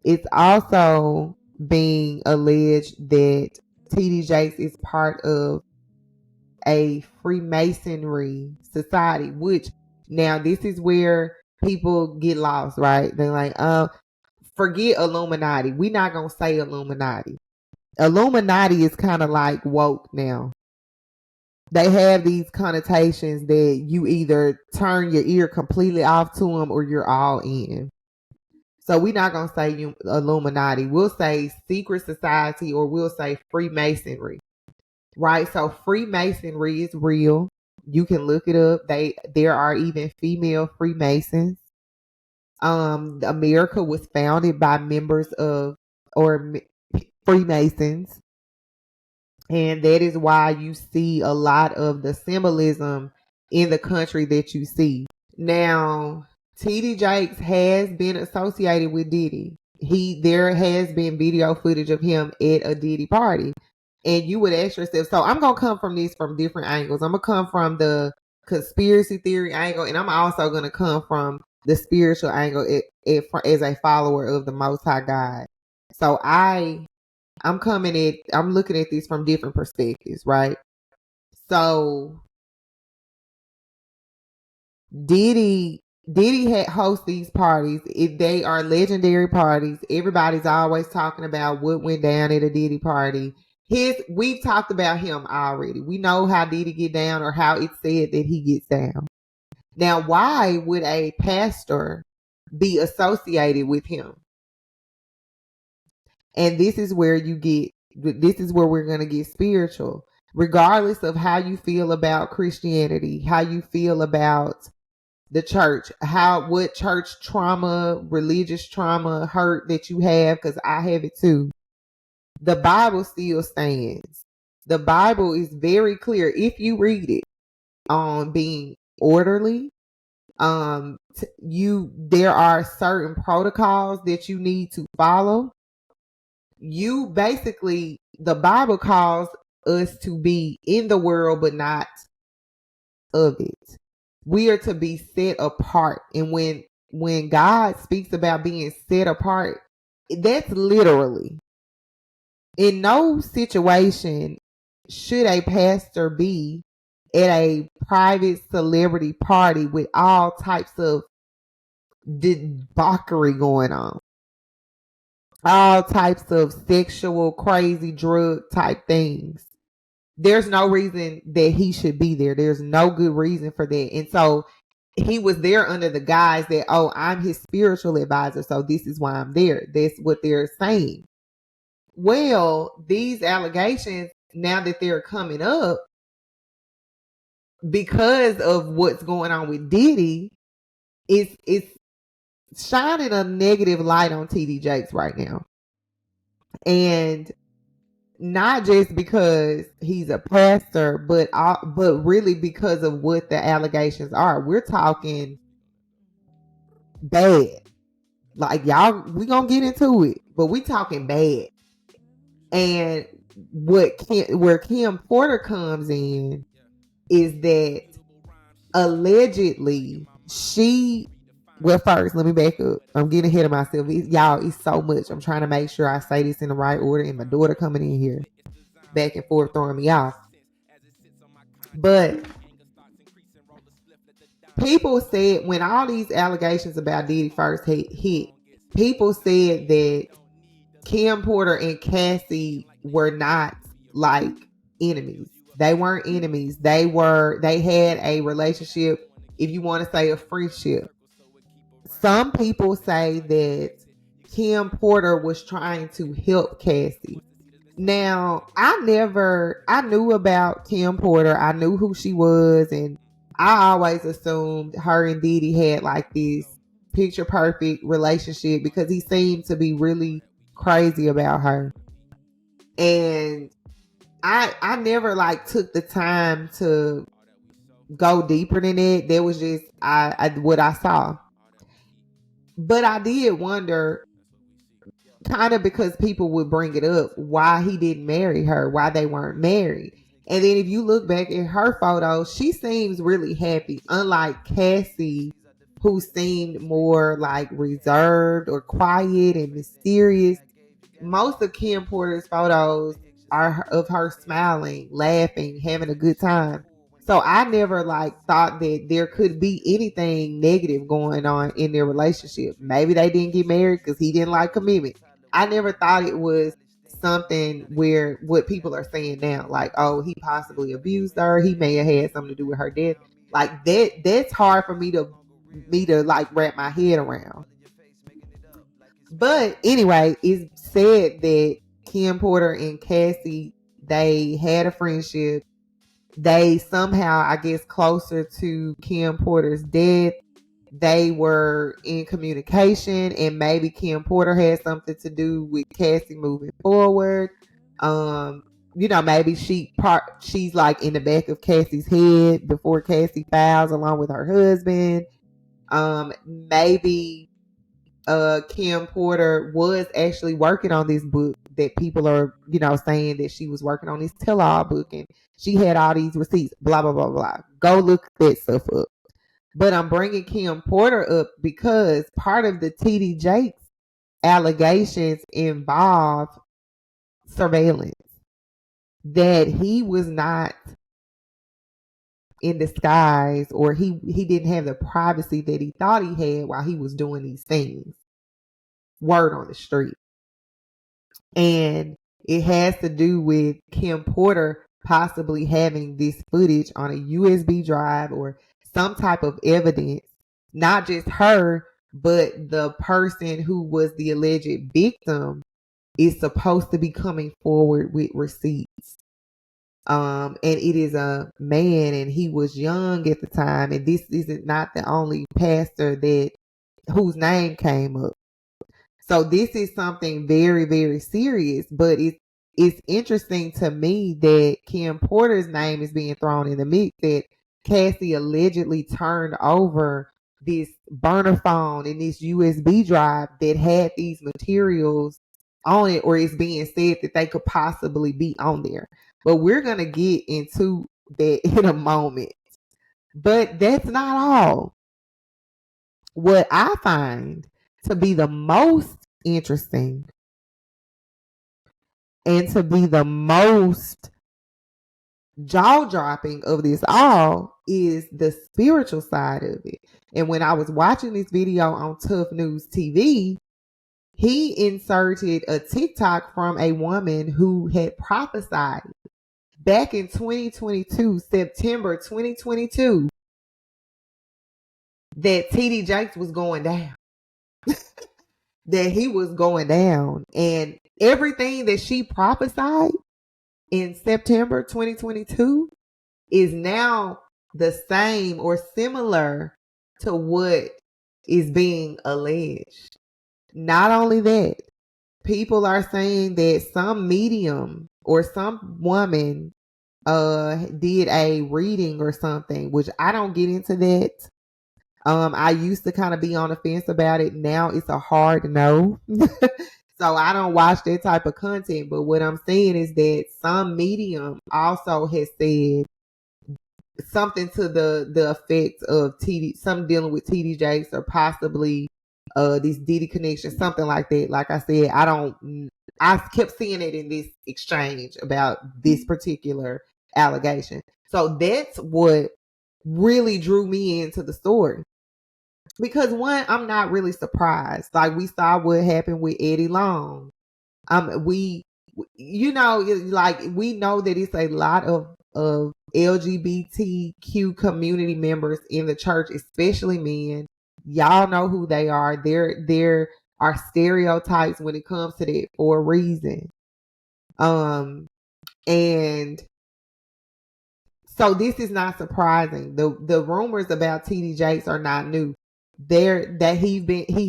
It's also being alleged that TD Jakes is part of a Freemasonry society, which now this is where people get lost, right? They're like, forget Illuminati. We're not going to say Illuminati. Illuminati is kind of like woke now. They have these connotations that you either turn your ear completely off to them or you're all in. So we're not going to say Illuminati. We'll say secret society, or we'll say Freemasonry. Right? So Freemasonry is real. You can look it up. There are even female Freemasons. America was founded by members of or Freemasons. And that is why you see a lot of the symbolism in the country that you see. Now, TD Jakes has been associated with Diddy. There has been video footage of him at a Diddy party. And you would ask yourself, so I'm going to come from this from different angles. I'm going to come from the conspiracy theory angle, and I'm also going to come from the spiritual angle as a follower of the Most High God. So I'm looking at this from different perspectives, right? So Diddy had host these parties. They are legendary parties. Everybody's always talking about what went down at a Diddy party. We've talked about him already. We know how Diddy get down, or how it's said that he gets down. Now, why would a pastor be associated with him? And this is where we're going to get spiritual. Regardless of how you feel about Christianity, how you feel about the church, what church trauma, religious trauma, hurt that you have, because I have it too. The Bible still stands. The Bible is very clear if you read it on being orderly. There are certain protocols that you need to follow. The Bible calls us to be in the world, but not of it. We are to be set apart. And when God speaks about being set apart, that's literally. In no situation should a pastor be at a private celebrity party with all types of debauchery going on. All types of sexual, crazy, drug type things. There's no reason that he should be there. There's no good reason for that. And so he was there under the guise that, oh, I'm his spiritual advisor, so this is why I'm there. That's what they're saying. Well, these allegations, now that they're coming up because of what's going on with Diddy, it's shining a negative light on TD Jakes right now. And not just because he's a pastor, but really because of what the allegations are. We're talking bad. Like, y'all, we gonna get into it, but we talking bad. And where Kim Porter comes in is that allegedly first, let me back up. I'm getting ahead of myself. Y'all, it's so much. I'm trying to make sure I say this in the right order, and my daughter coming in here back and forth throwing me off. But people said, when all these allegations about Diddy first hit, people said that Kim Porter and Cassie were not like enemies. They weren't enemies. They had a relationship, if you want to say a friendship. Some people say that Kim Porter was trying to help Cassie. Now, I knew about Kim Porter. I knew who she was, and I always assumed her and Diddy had like this picture perfect relationship because he seemed to be really crazy about her. And I never like took the time to go deeper than it. That was just what I saw. But I did wonder, kind of because people would bring it up, why he didn't marry her, why they weren't married. And then if you look back at her photos, she seems really happy, unlike Cassie, who seemed more like reserved or quiet and mysterious. Most of Kim Porter's photos are of her smiling, laughing, having a good time. So I never thought that there could be anything negative going on in their relationship. Maybe they didn't get married because he didn't like commitment. I never thought it was something where what people are saying now, like, oh, he possibly abused her. He may have had something to do with her death. Like that's hard for me to wrap my head around. But anyway, it's said that Kim Porter and Cassie, they had a friendship. They somehow, I guess, closer to Kim Porter's death, they were in communication, and maybe Kim Porter had something to do with Cassie moving forward. Maybe she's like in the back of Cassie's head before Cassie files along with her husband. Maybe Kim Porter was actually working on this book that people are, saying that she was working on this tell-all book and she had all these receipts, blah, blah, blah, blah. Go look that stuff up. But I'm bringing Kim Porter up because part of the T.D. Jakes allegations involve surveillance, that he was not in disguise, or he didn't have the privacy that he thought he had while he was doing these things. Word on the street. And it has to do with Kim Porter possibly having this footage on a USB drive or some type of evidence, not just her, but the person who was the alleged victim is supposed to be coming forward with receipts. And it is a man, and he was young at the time, and this isn't not the only pastor whose name came up. So this is something very, very serious, but it's interesting to me that Kim Porter's name is being thrown in the mix, that Cassie allegedly turned over this burner phone and this USB drive that had these materials on it, or it's being said that they could possibly be on there. But we're going to get into that in a moment. But that's not all. What I find to be the most interesting and to be the most jaw-dropping of this all is the spiritual side of it. And when I was watching this video on Tough News TV, he inserted a TikTok from a woman who had prophesied back in 2022, September 2022, that T.D. Jakes was going down. That he was going down. And everything that she prophesied in September 2022 is now the same or similar to what is being alleged. Not only that, people are saying that some medium or some woman did a reading or something, which I don't get into that. I used to kind of be on the fence about it. Now it's a hard no. So I don't watch that type of content. But what I'm saying is that some medium also has said something to the effect of TD, something dealing with TD Jakes or possibly this Diddy connection, something like that. Like I said, I kept seeing it in this exchange about this particular allegation. So that's what really drew me into the story. Because one, I'm not really surprised. Like we saw what happened with Eddie Long. We know that it's a lot of LGBTQ community members in the church, especially men. Y'all know who they are. There are stereotypes when it comes to that for a reason. And so this is not surprising. The rumors about T.D. Jakes are not new. He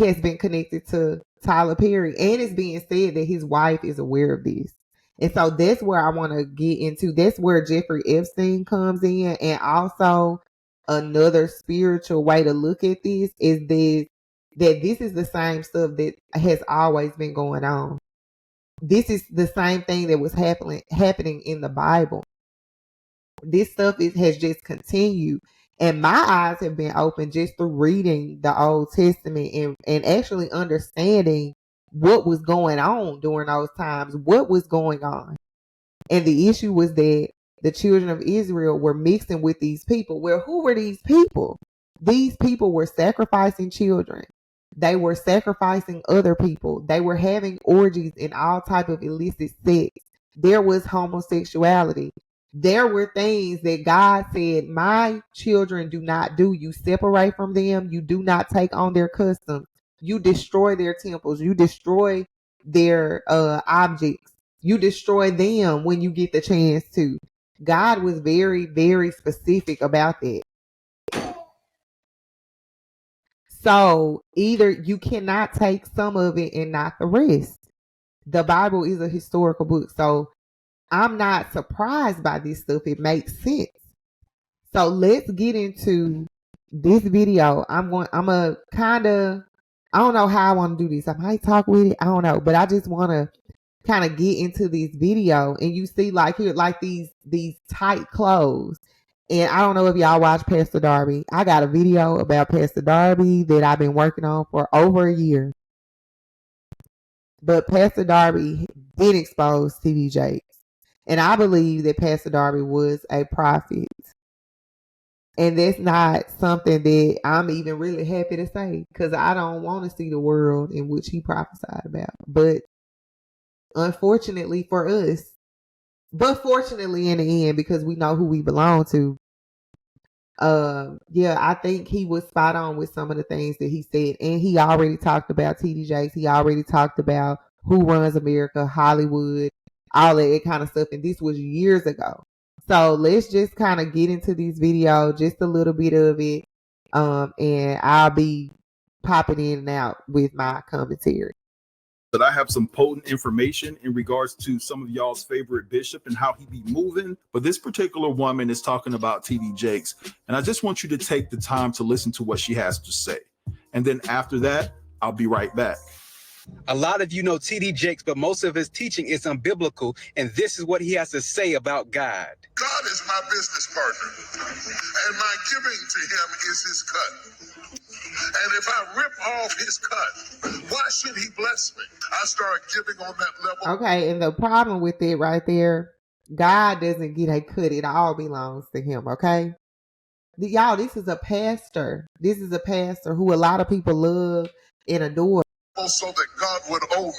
has been connected to Tyler Perry, and it's being said that his wife is aware of this. And so that's where I want to get into. That's where Jeffrey Epstein comes in. And also another spiritual way to look at this is that this is the same stuff that has always been going on. This is the same thing that was happening in the Bible. This stuff has just continued. And my eyes have been opened just through reading the Old Testament and actually understanding what was going on during those times, what was going on. And the issue was that the children of Israel were mixing with these people. Well, who were these people? These people were sacrificing children. They were sacrificing other people. They were having orgies and all type of illicit sex. There was homosexuality. There were things that God said, my children do not do. You separate from them. You do not take on their customs. You destroy their temples. You destroy their objects. You destroy them when you get the chance to. God was very, very specific about that. So either you cannot take some of it and not the rest. The Bible is a historical book. So I'm not surprised by this stuff. It makes sense. So let's get into this video. I'm a kind of, I don't know how I want to do this. I might talk with it. I don't know. But I just want to kind of get into this video, and you see like here, like these tight clothes. And I don't know if y'all watch Pastor Darby. I got a video about Pastor Darby that I've been working on for over a year. But Pastor Darby did expose T.D. Jakes. And I believe that Pastor Darby was a prophet. And that's not something that I'm even really happy to say, because I don't want to see the world in which he prophesied about. But unfortunately for us, but fortunately in the end, because we know who we belong to, yeah, I think he was spot on with some of the things that he said. And he already talked about T.D. Jakes. He already talked about who runs America, Hollywood, all that kind of stuff. And this was years ago. So let's just kind of get into this video, just a little bit of it. And I'll be popping in and out with my commentary. That I have some potent information in regards to some of y'all's favorite bishop and how he be moving. But this particular woman is talking about T.D. Jakes. And I just want you to take the time to listen to what she has to say. And then after that, I'll be right back. A lot of you know T.D. Jakes, but most of his teaching is unbiblical. And this is what he has to say about God. God is my business partner, and my giving to him is his cut. And if I rip off his cut, why should he bless me? I start giving on that level. Okay, and the problem with it right there, God doesn't get a cut. It all belongs to him, okay? Y'all, this is a pastor. This is a pastor who a lot of people love and adore. So that God would owe me.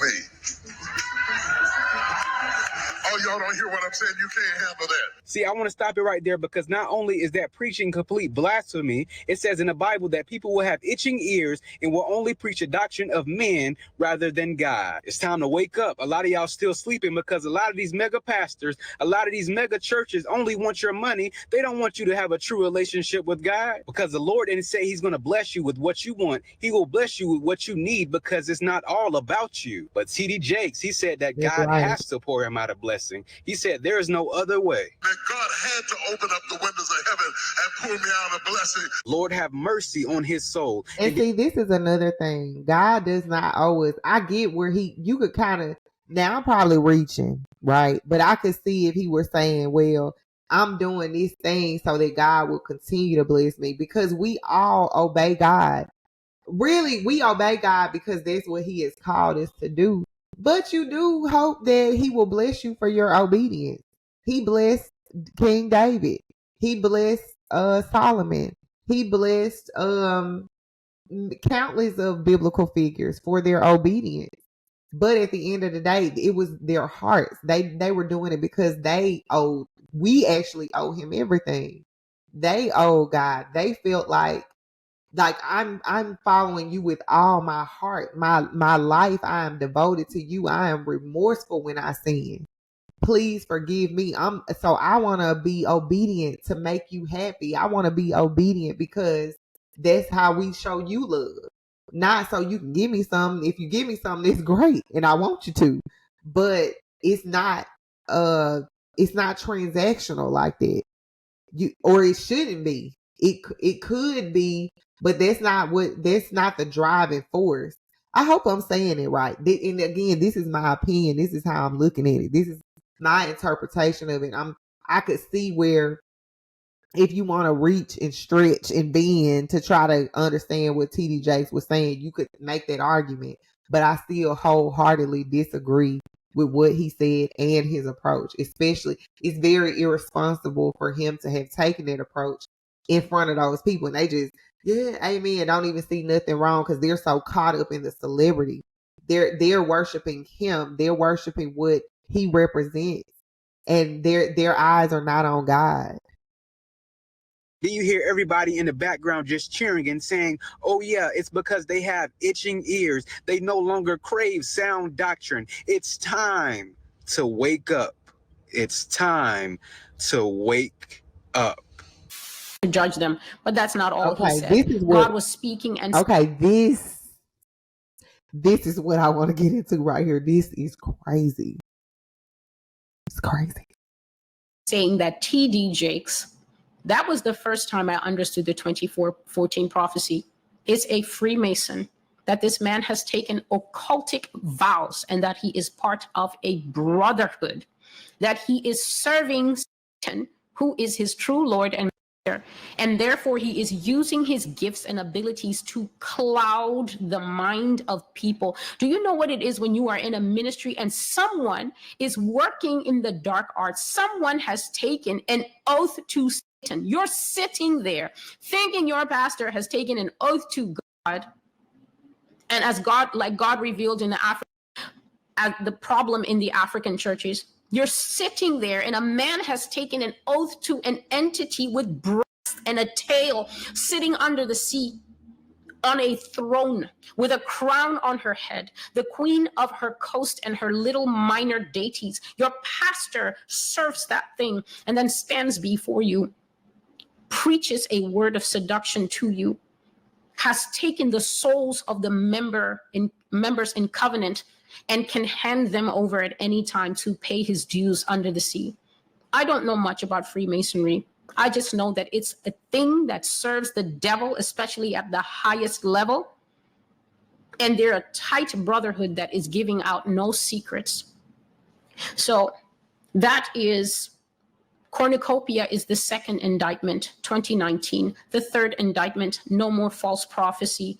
Oh, y'all don't hear what I'm saying? You can't handle that. See, I want to stop it right there, because not only is that preaching complete blasphemy, it says in the Bible that people will have itching ears and will only preach a doctrine of men rather than God. It's time to wake up. A lot of y'all still sleeping, because a lot of these mega pastors, a lot of these mega churches only want your money. They don't want you to have a true relationship with God, because the Lord didn't say he's going to bless you with what you want. He will bless you with what you need, because it's not all about you. But T.D. Jakes, he said that God has to pour him out a blessing. He said there is no other way. That God had to open up the windows of heaven and pour me out a blessing. Lord have mercy on his soul. And see, this is another thing. God does not owe us. I get where you could kind of, now I'm probably reaching, right? But I could see if he were saying, well, I'm doing this thing so that God will continue to bless me, because we all obey God. Really, we obey God because that's what he has called us to do. But you do hope that he will bless you for your obedience. He blessed King David. He blessed Solomon. He blessed countless of biblical figures for their obedience. But at the end of the day, it was their hearts. They were doing it because we actually owe him everything. They owe God. They felt like I'm following you with all my heart. My life, I am devoted to you. I am remorseful when I sin. Please forgive me. So I want to be obedient to make you happy. I want to be obedient because that's how we show you love. Not so you can give me something. If you give me something, it's great, and I want you to. But it's not transactional like that. Or it shouldn't be. It could be, but that's not the driving force. I hope I'm saying it right. And again, this is my opinion. This is how I'm looking at it. This is my interpretation of it. I could see where if you want to reach and stretch and bend to try to understand what T.D. Jakes was saying, you could make that argument. But I still wholeheartedly disagree with what he said and his approach. Especially, it's very irresponsible for him to have taken that approach in front of those people. And they just, yeah, amen, don't even see nothing wrong because they're so caught up in the celebrity. They're worshiping him. They're worshiping what he represents. And their eyes are not on God. Then you hear everybody in the background just cheering and saying, oh yeah, it's because they have itching ears. They no longer crave sound doctrine. It's time to wake up. It's time to wake up. Judge them, but that's not all he said. This is what, God was speaking and this is what I want to get into right here. This is crazy. It's crazy. Saying that T.D. Jakes, that was the first time I understood the 2414 prophecy, is a Freemason that that this man has taken occultic vows and that he is part of a brotherhood, that he is serving Satan, who is his true Lord and Master, and therefore he is using his gifts and abilities to cloud the mind of people. Do you know what it is when you are in a ministry and someone is working in the dark arts? Someone has taken an oath to Satan. You're sitting there thinking your pastor has taken an oath to God, and as God, like God revealed in the problem in the African churches, you're sitting there and a man has taken an oath to an entity with breast and a tail sitting under the sea on a throne with a crown on her head, the queen of her coast and her little minor deities. Your pastor serves that thing and then stands before you, preaches a word of seduction to you, has taken the souls of the members in covenant and can hand them over at any time to pay his dues under the sea. I don't know much about Freemasonry. I just know that it's a thing that serves the devil, especially at the highest level. And they're a tight brotherhood that is giving out no secrets. So that is, cornucopia is the second indictment, 2019. The third indictment, no more false prophecy.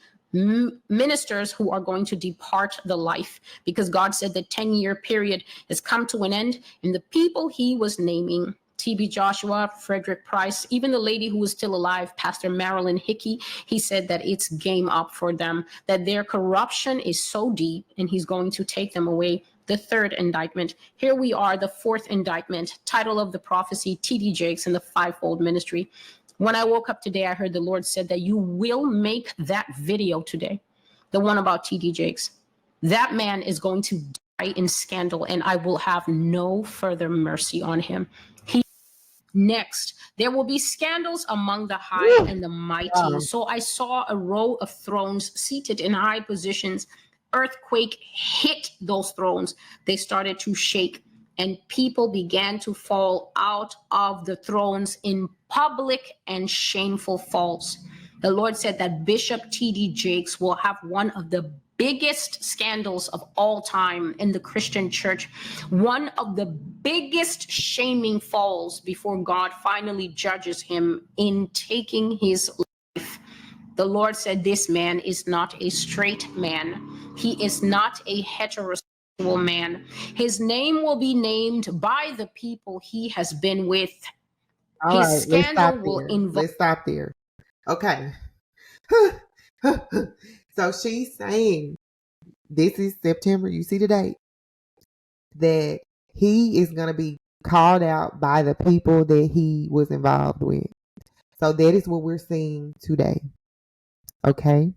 Ministers who are going to depart the life, because God said the 10-year period has come to an end, and the people he was naming, T.B. Joshua, Frederick Price, even the lady who was still alive, Pastor Marilyn Hickey, he said that it's game up for them, that their corruption is so deep and he's going to take them away. The third indictment. Here we are, the fourth indictment, title of the prophecy, T.D. Jakes and the fivefold ministry. When I woke up today, I heard the Lord said that you will make that video today, the one about T.D. Jakes. That man is going to die in scandal, and I will have no further mercy on him. Next, there will be scandals among the high and the mighty. So I saw a row of thrones seated in high positions. Earthquake hit those thrones. They started to shake, and people began to fall out of the thrones in public and shameful falls. The Lord said that Bishop T.D. Jakes will have one of the biggest scandals of all time in the Christian church, one of the biggest shaming falls before God finally judges him in taking his life. The Lord said this man is not a straight man. He is not a heterosexual man. His name will be named by the people he has been with. All His right, scandal will involve. let's stop there. Okay. So she's saying, this is September, you see the date, that he is going to be called out by the people that he was involved with. So that is what we're seeing today. Okay.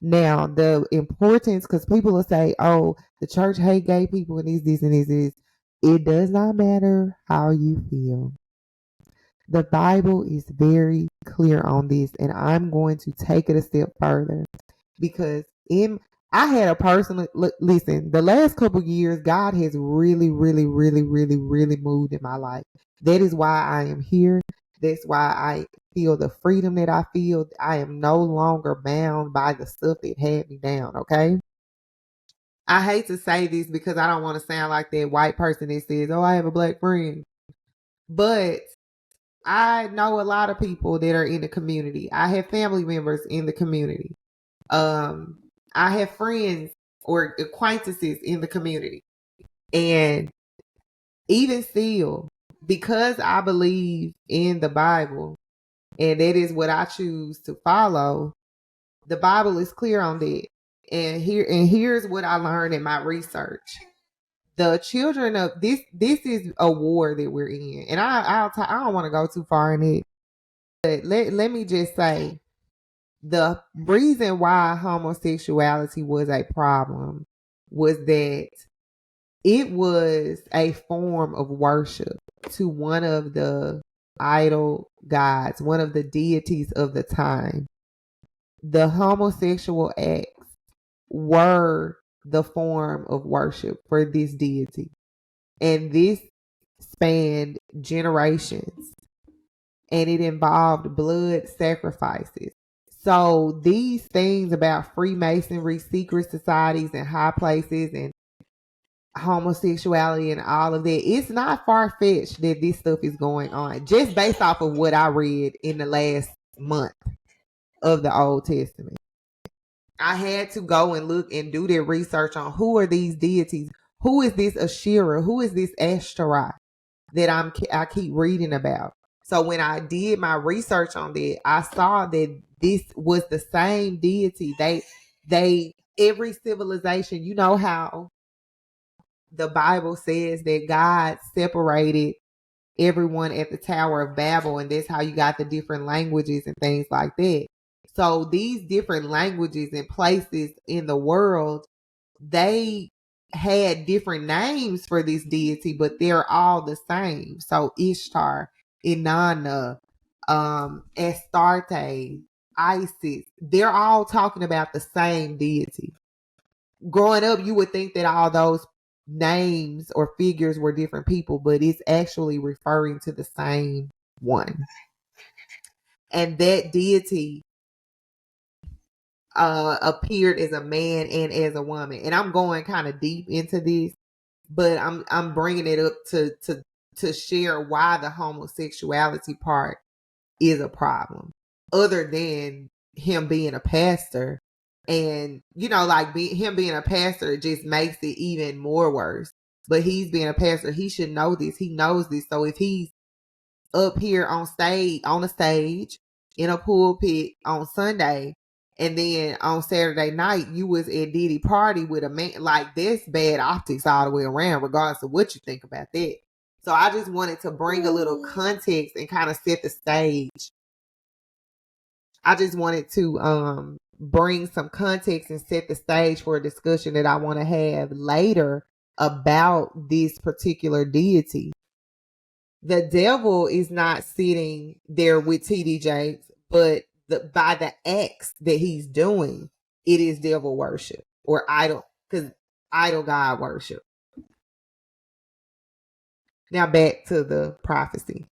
Now, the importance, because people will say, oh, the church hate gay people and this, and this. It does not matter how you feel. The Bible is very clear on this, and I'm going to take it a step further, because I had a personal listen. The last couple years, God has really, really, really, really, really moved in my life. That is why I am here. That's why I feel the freedom that I feel. I am no longer bound by the stuff that had me down. Okay. I hate to say this because I don't want to sound like that white person that says, "Oh, I have a black friend," but I know a lot of people that are in the community. I have family members in the community. I have friends or acquaintances in the community. And even still, because I believe in the Bible, and that is what I choose to follow, the Bible is clear on that. And here's what I learned in my research. The children of this is a war that we're in. And I don't want to go too far in it. But let me just say, the reason why homosexuality was a problem was that it was a form of worship to one of the idol gods, one of the deities of the time. The homosexual acts were the form of worship for this deity. And this spanned generations. And it involved blood sacrifices. So these things about Freemasonry, secret societies, and high places, and homosexuality and all of that, it's not far-fetched that this stuff is going on, just based off of what I read in the last month of the Old Testament. I had to go and look and do their research on who are these deities, who is this Asherah, who is this Ashtaroth that I keep reading about. So when I did my research on that, I saw that this was the same deity. They every civilization, you know how the Bible says that God separated everyone at the Tower of Babel, and that's how you got the different languages and things like that. So these different languages and places in the world, they had different names for this deity, but they're all the same. So Ishtar, Inanna, Astarte, Isis, they're all talking about the same deity. Growing up, you would think that all those names or figures were different people, but it's actually referring to the same one. And that deity appeared as a man and as a woman. And I'm going kind of deep into this, but I'm bringing it up to share why the homosexuality part is a problem, other than him being a pastor. And, you know, like him being a pastor just makes it even more worse. But he's being a pastor. He should know this. He knows this. So if he's up here on a stage in a pulpit on Sunday, and then on Saturday night you was at Diddy party with a man, like, that's bad optics all the way around, regardless of what you think about that. So I just wanted to bring a little context and kind of set the stage. I just wanted to bring some context and set the stage for a discussion that I want to have later about this particular deity. The devil is not sitting there with TD Jakes, but by the acts that he's doing, it is devil worship or idol God worship. Now back to the prophecy.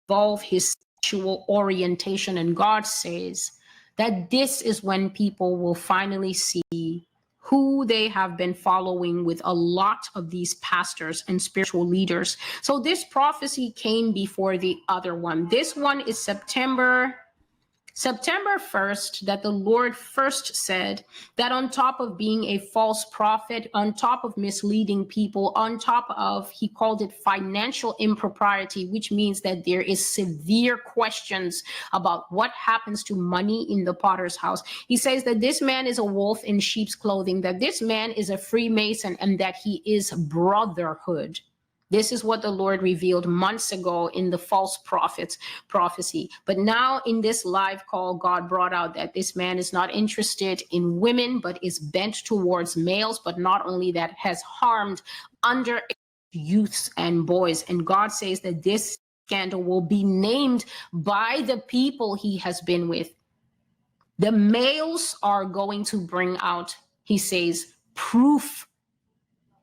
Evolve his sexual orientation, and God says that this is when people will finally see who they have been following with a lot of these pastors and spiritual leaders. So this prophecy came before the other one. This one is September 1st, that the Lord first said that on top of being a false prophet, on top of misleading people, on top of, he called it financial impropriety, which means that there is severe questions about what happens to money in the potter's house. He says that this man is a wolf in sheep's clothing, that this man is a Freemason, and that he is brotherhood. This is what the Lord revealed months ago in the false prophet's prophecy. But now in this live call, God brought out that this man is not interested in women, but is bent towards males. But not only that, has harmed underage youths and boys. And God says that this scandal will be named by the people he has been with. The males are going to bring out, he says, proof.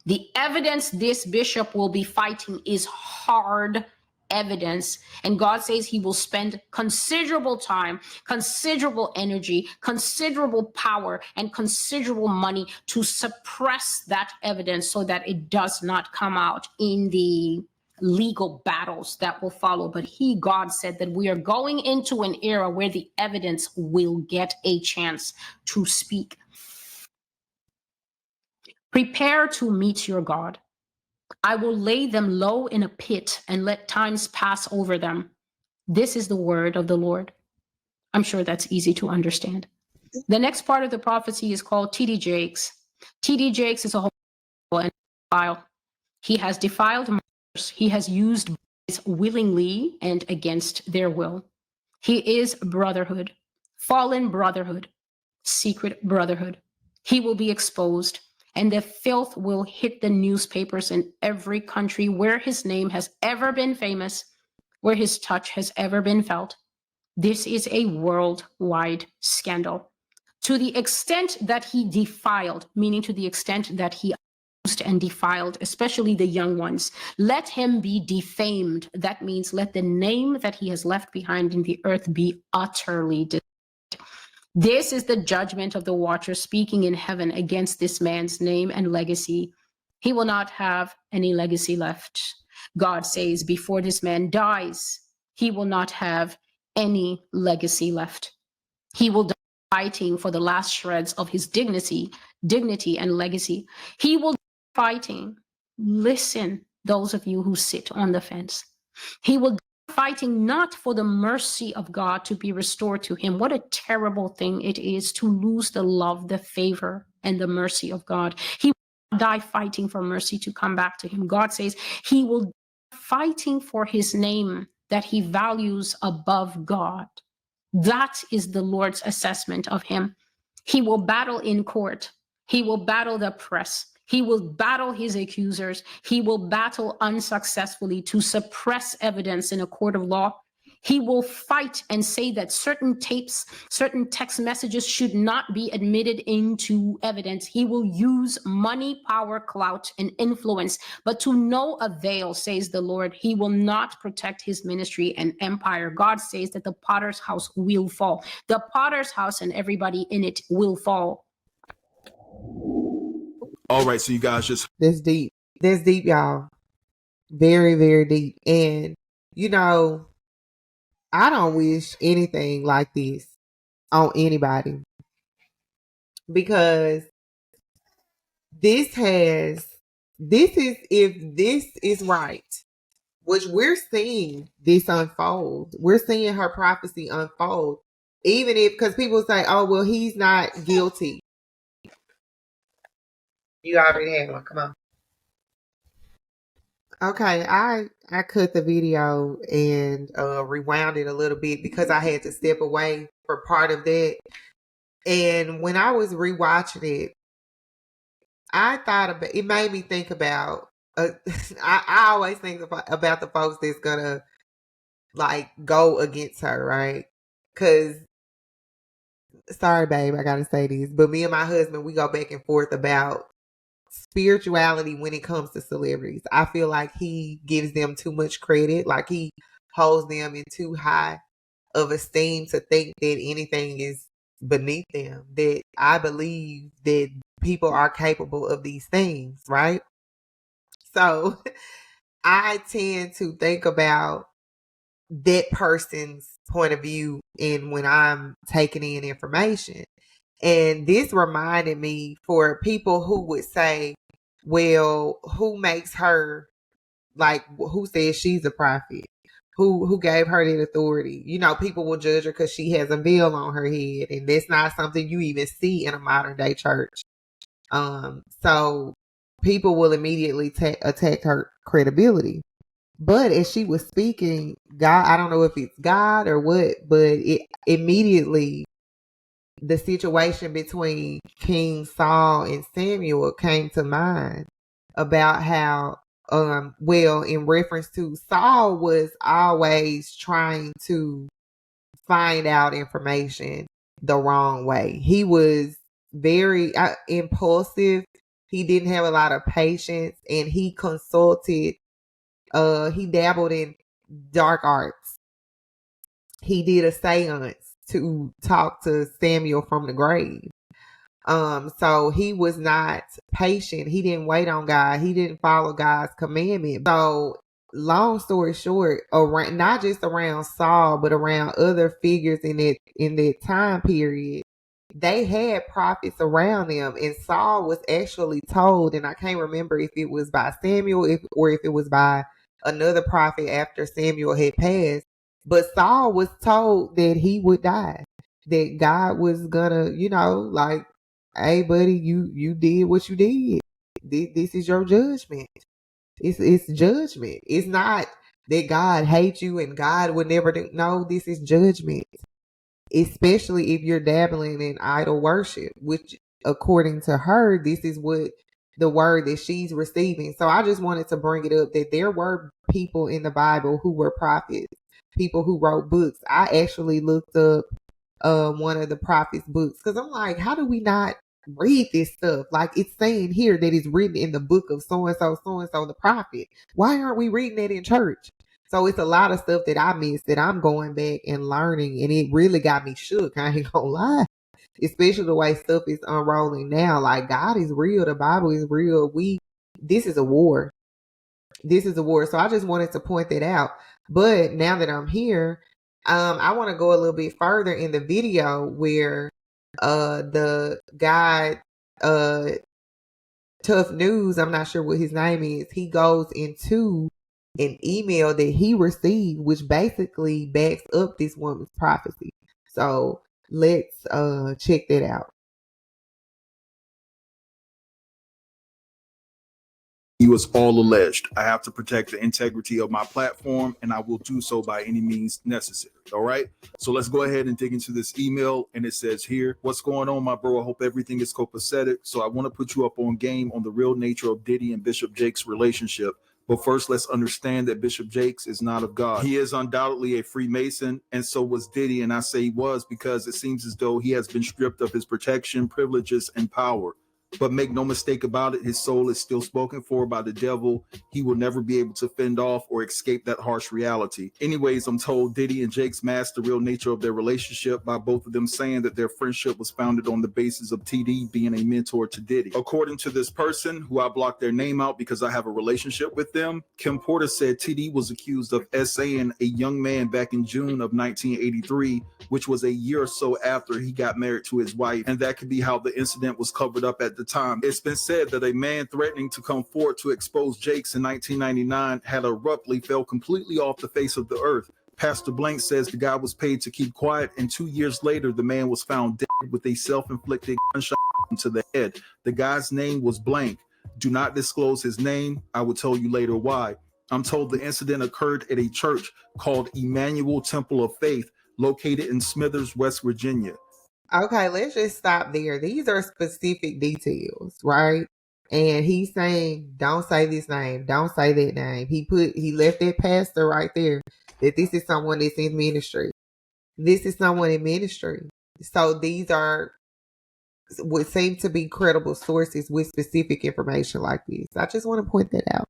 The evidence this bishop will be fighting is hard evidence. And God says he will spend considerable time, considerable energy, considerable power, and considerable money to suppress that evidence so that it does not come out in the legal battles that will follow. But God said that we are going into an era where the evidence will get a chance to speak. Prepare to meet your God. I will lay them low in a pit and let times pass over them. This is the word of the Lord. I'm sure that's easy to understand. The next part of the prophecy is called TD Jakes. TD Jakes is a homosexual and pedophile. He has defiled mothers. He has used boys willingly and against their will. He is brotherhood, fallen brotherhood, secret brotherhood. He will be exposed, and the filth will hit the newspapers in every country where his name has ever been famous, where his touch has ever been felt. This is a worldwide scandal. To the extent that he defiled, meaning to the extent that he abused and defiled, especially the young ones, let him be defamed. That means let the name that he has left behind in the earth be utterly destroyed. This is the judgment of the watcher speaking in heaven against this man's name and legacy. He will not have any legacy left. God says before this man dies, he will not have any legacy left. He will die fighting for the last shreds of his dignity and legacy. He will die fighting. Listen, those of you who sit on the fence. He will die fighting not for the mercy of God to be restored to him. What a terrible thing it is to lose the love, the favor, and the mercy of God. He will die fighting for mercy to come back to him. God says he will die fighting for his name that he values above God. That is the Lord's assessment of him. He will battle in court. He will battle the press. He will battle his accusers. He will battle unsuccessfully to suppress evidence in a court of law. He will fight and say that certain tapes, certain text messages should not be admitted into evidence. He will use money, power, clout, and influence, but to no avail, says the Lord. He will not protect his ministry and empire. God says that the potter's house will fall. The potter's house and everybody in it will fall. All right, so you guys just... That's deep. That's deep, y'all. Very, very deep. And, you know, I don't wish anything like this on anybody, because if this is right, which we're seeing this unfold, we're seeing her prophecy unfold, even if, because people say, oh, well, he's not guilty. You already had one. Come on. Okay, I cut the video and rewound it a little bit because I had to step away for part of that. And when I was rewatching it, I thought about it. Made me think about. I always think about the folks that's gonna like go against her, right? Because, sorry, babe, I gotta say this, but me and my husband, we go back and forth about spirituality when it comes to celebrities. I feel like he gives them too much credit, like he holds them in too high of esteem to think that anything is beneath them. That I believe that people are capable of these things, right? So I tend to think about that person's point of view and when I'm taking in information. And this reminded me for people who would say, well, who makes her, like, who says she's a prophet? Who gave her that authority? You know, people will judge her because she has a veil on her head, and that's not something you even see in a modern day church. So people will immediately attack her credibility. But as she was speaking, God, I don't know if it's God or what, but it immediately, the situation between King Saul and Samuel came to mind about how, well, in reference to Saul was always trying to find out information the wrong way. He was very impulsive. He didn't have a lot of patience, and he consulted, he dabbled in dark arts. He did a seance to talk to Samuel from the grave. So he was not patient. He didn't wait on God. He didn't follow God's commandment. So long story short, around, not just around Saul, but around other figures in that time period, they had prophets around them. And Saul was actually told, and I can't remember if it was by Samuel or if it was by another prophet after Samuel had passed, but Saul was told that he would die, that God was gonna, you know, like, hey, buddy, you did what you did. This is your judgment. It's judgment. It's not that God hates you and God would never do. No, this is judgment. Especially if you're dabbling in idol worship, which according to her, this is what the word that she's receiving. So I just wanted to bring it up that there were people in the Bible who were prophets, people who wrote books. I actually looked up one of the prophets' books because I'm like, how do we not read this stuff? Like, it's saying here that it's written in the book of so and so the prophet. Why aren't we reading that in church? So it's a lot of stuff that I missed that I'm going back and learning, and it really got me shook. I ain't gonna lie. especially the way stuff is unrolling now. Like, God is real, the Bible is real. This is a war. This is a war. So I just wanted to point that out. But now that I'm here, I want to go a little bit further in the video where the guy, Tough News, I'm not sure what his name is, he goes into an email that he received, which basically backs up this woman's prophecy. So let's check that out. You was all alleged. I have to protect the integrity of my platform, and I will do so by any means necessary. All right. So let's go ahead and dig into this email. And it says here, what's going on, my bro? I hope everything is copacetic. So I want to put you up on game on the real nature of Diddy and Bishop Jake's relationship. But first, let's understand that Bishop Jakes is not of God. He is undoubtedly a Freemason, and so was Diddy. And I say he was because it seems as though he has been stripped of his protection, privileges, and power. But make no mistake about it, his soul is still spoken for by the devil. He will never be able to fend off or escape that harsh reality. Anyways, I'm told Diddy and Jakes masked the real nature of their relationship by both of them saying that their friendship was founded on the basis of TD being a mentor to Diddy. According to this person, who I blocked their name out because I have a relationship with them, Kim Porter said TD was accused of SAing a young man back in June of 1983, which was a year or so after he got married to his wife, and that could be how the incident was covered up at the time. It's been said that a man threatening to come forward to expose Jakes in 1999 had abruptly fell completely off the face of the earth. Pastor Blank says the guy was paid to keep quiet, and 2 years later, the man was found dead with a self-inflicted gunshot to the head. The guy's name was Blank. Do not disclose his name. I will tell you later why. I'm told the incident occurred at a church called Emmanuel Temple of Faith, located in Smithers, West Virginia. Okay, let's just stop there. These are specific details, right? And he's saying, don't say this name, don't say that name. He left that pastor right there, that this is someone that's in ministry. This is someone in ministry. So these are what seem to be credible sources with specific information like this. I just want to point that out.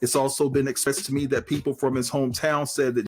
It's also been expressed to me that people from his hometown said that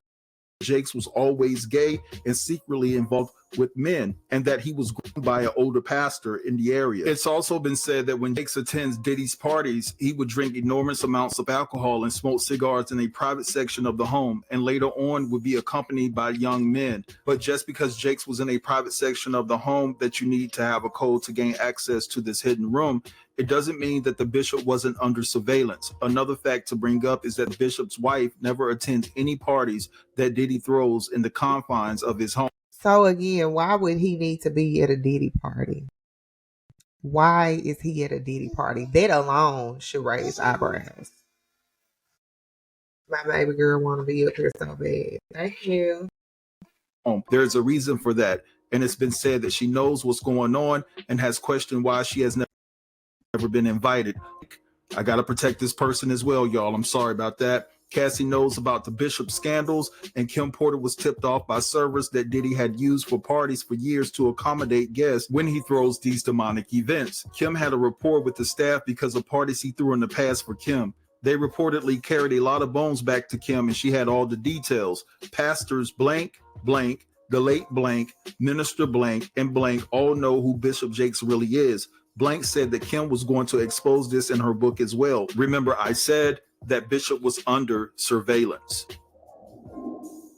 Jakes was always gay and secretly involved with men, and that he was groomed by an older pastor in the area. It's also been said that when Jakes attends Diddy's parties, he would drink enormous amounts of alcohol and smoke cigars in a private section of the home, and later on would be accompanied by young men. But just because Jakes was in a private section of the home that you need to have a code to gain access to this hidden room, it doesn't mean that the bishop wasn't under surveillance. Another fact to bring up is that the bishop's wife never attends any parties that Diddy throws in the confines of his home. So again, why would he need to be at a Diddy party? Why is he at a Diddy party? That alone should raise eyebrows. My baby girl want to be up here so bad. Thank you. There's a reason for that, and it's been said that she knows what's going on and has questioned why she has never been invited. I got to protect this person as well, y'all. I'm sorry about that. Cassie knows about the bishop scandals, and Kim Porter was tipped off by servers that Diddy had used for parties for years to accommodate guests when he throws these demonic events. Kim had a rapport with the staff because of parties he threw in the past for Kim. They reportedly carried a lot of bones back to Kim, and she had all the details. Pastors blank, the late blank, Minister blank, and blank all know who Bishop Jakes really is. Blank said that Kim was going to expose this in her book as well. Remember, I said that Bishop was under surveillance.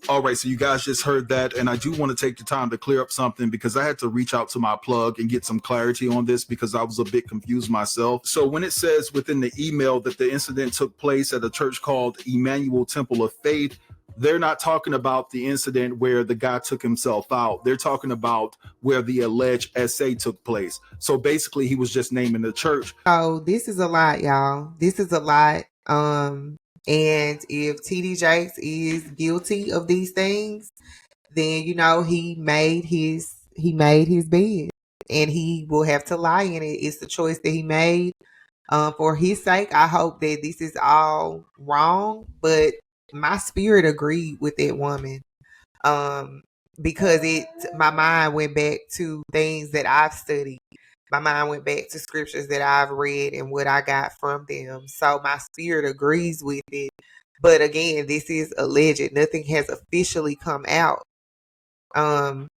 All right, so you guys just heard that, and I do want to take the time to clear up something because I had to reach out to my plug and get some clarity on this because I was a bit confused myself. So when it says within the email that the incident took place at a church called Emmanuel Temple of Faith, they're not talking about the incident where the guy took himself out. They're talking about where the alleged SA took place. So basically, he was just naming the church. So this is a lot, y'all. This is a lot. And if TD Jakes is guilty of these things, then he made his bed, and he will have to lie in it. It's the choice that he made. For his sake, I hope that this is all wrong, but my spirit agreed with that woman. Because my mind went back to things that I've studied. My mind went back to scriptures that I've read and what I got from them. So my spirit agrees with it. But again, this is alleged. Nothing has officially come out. But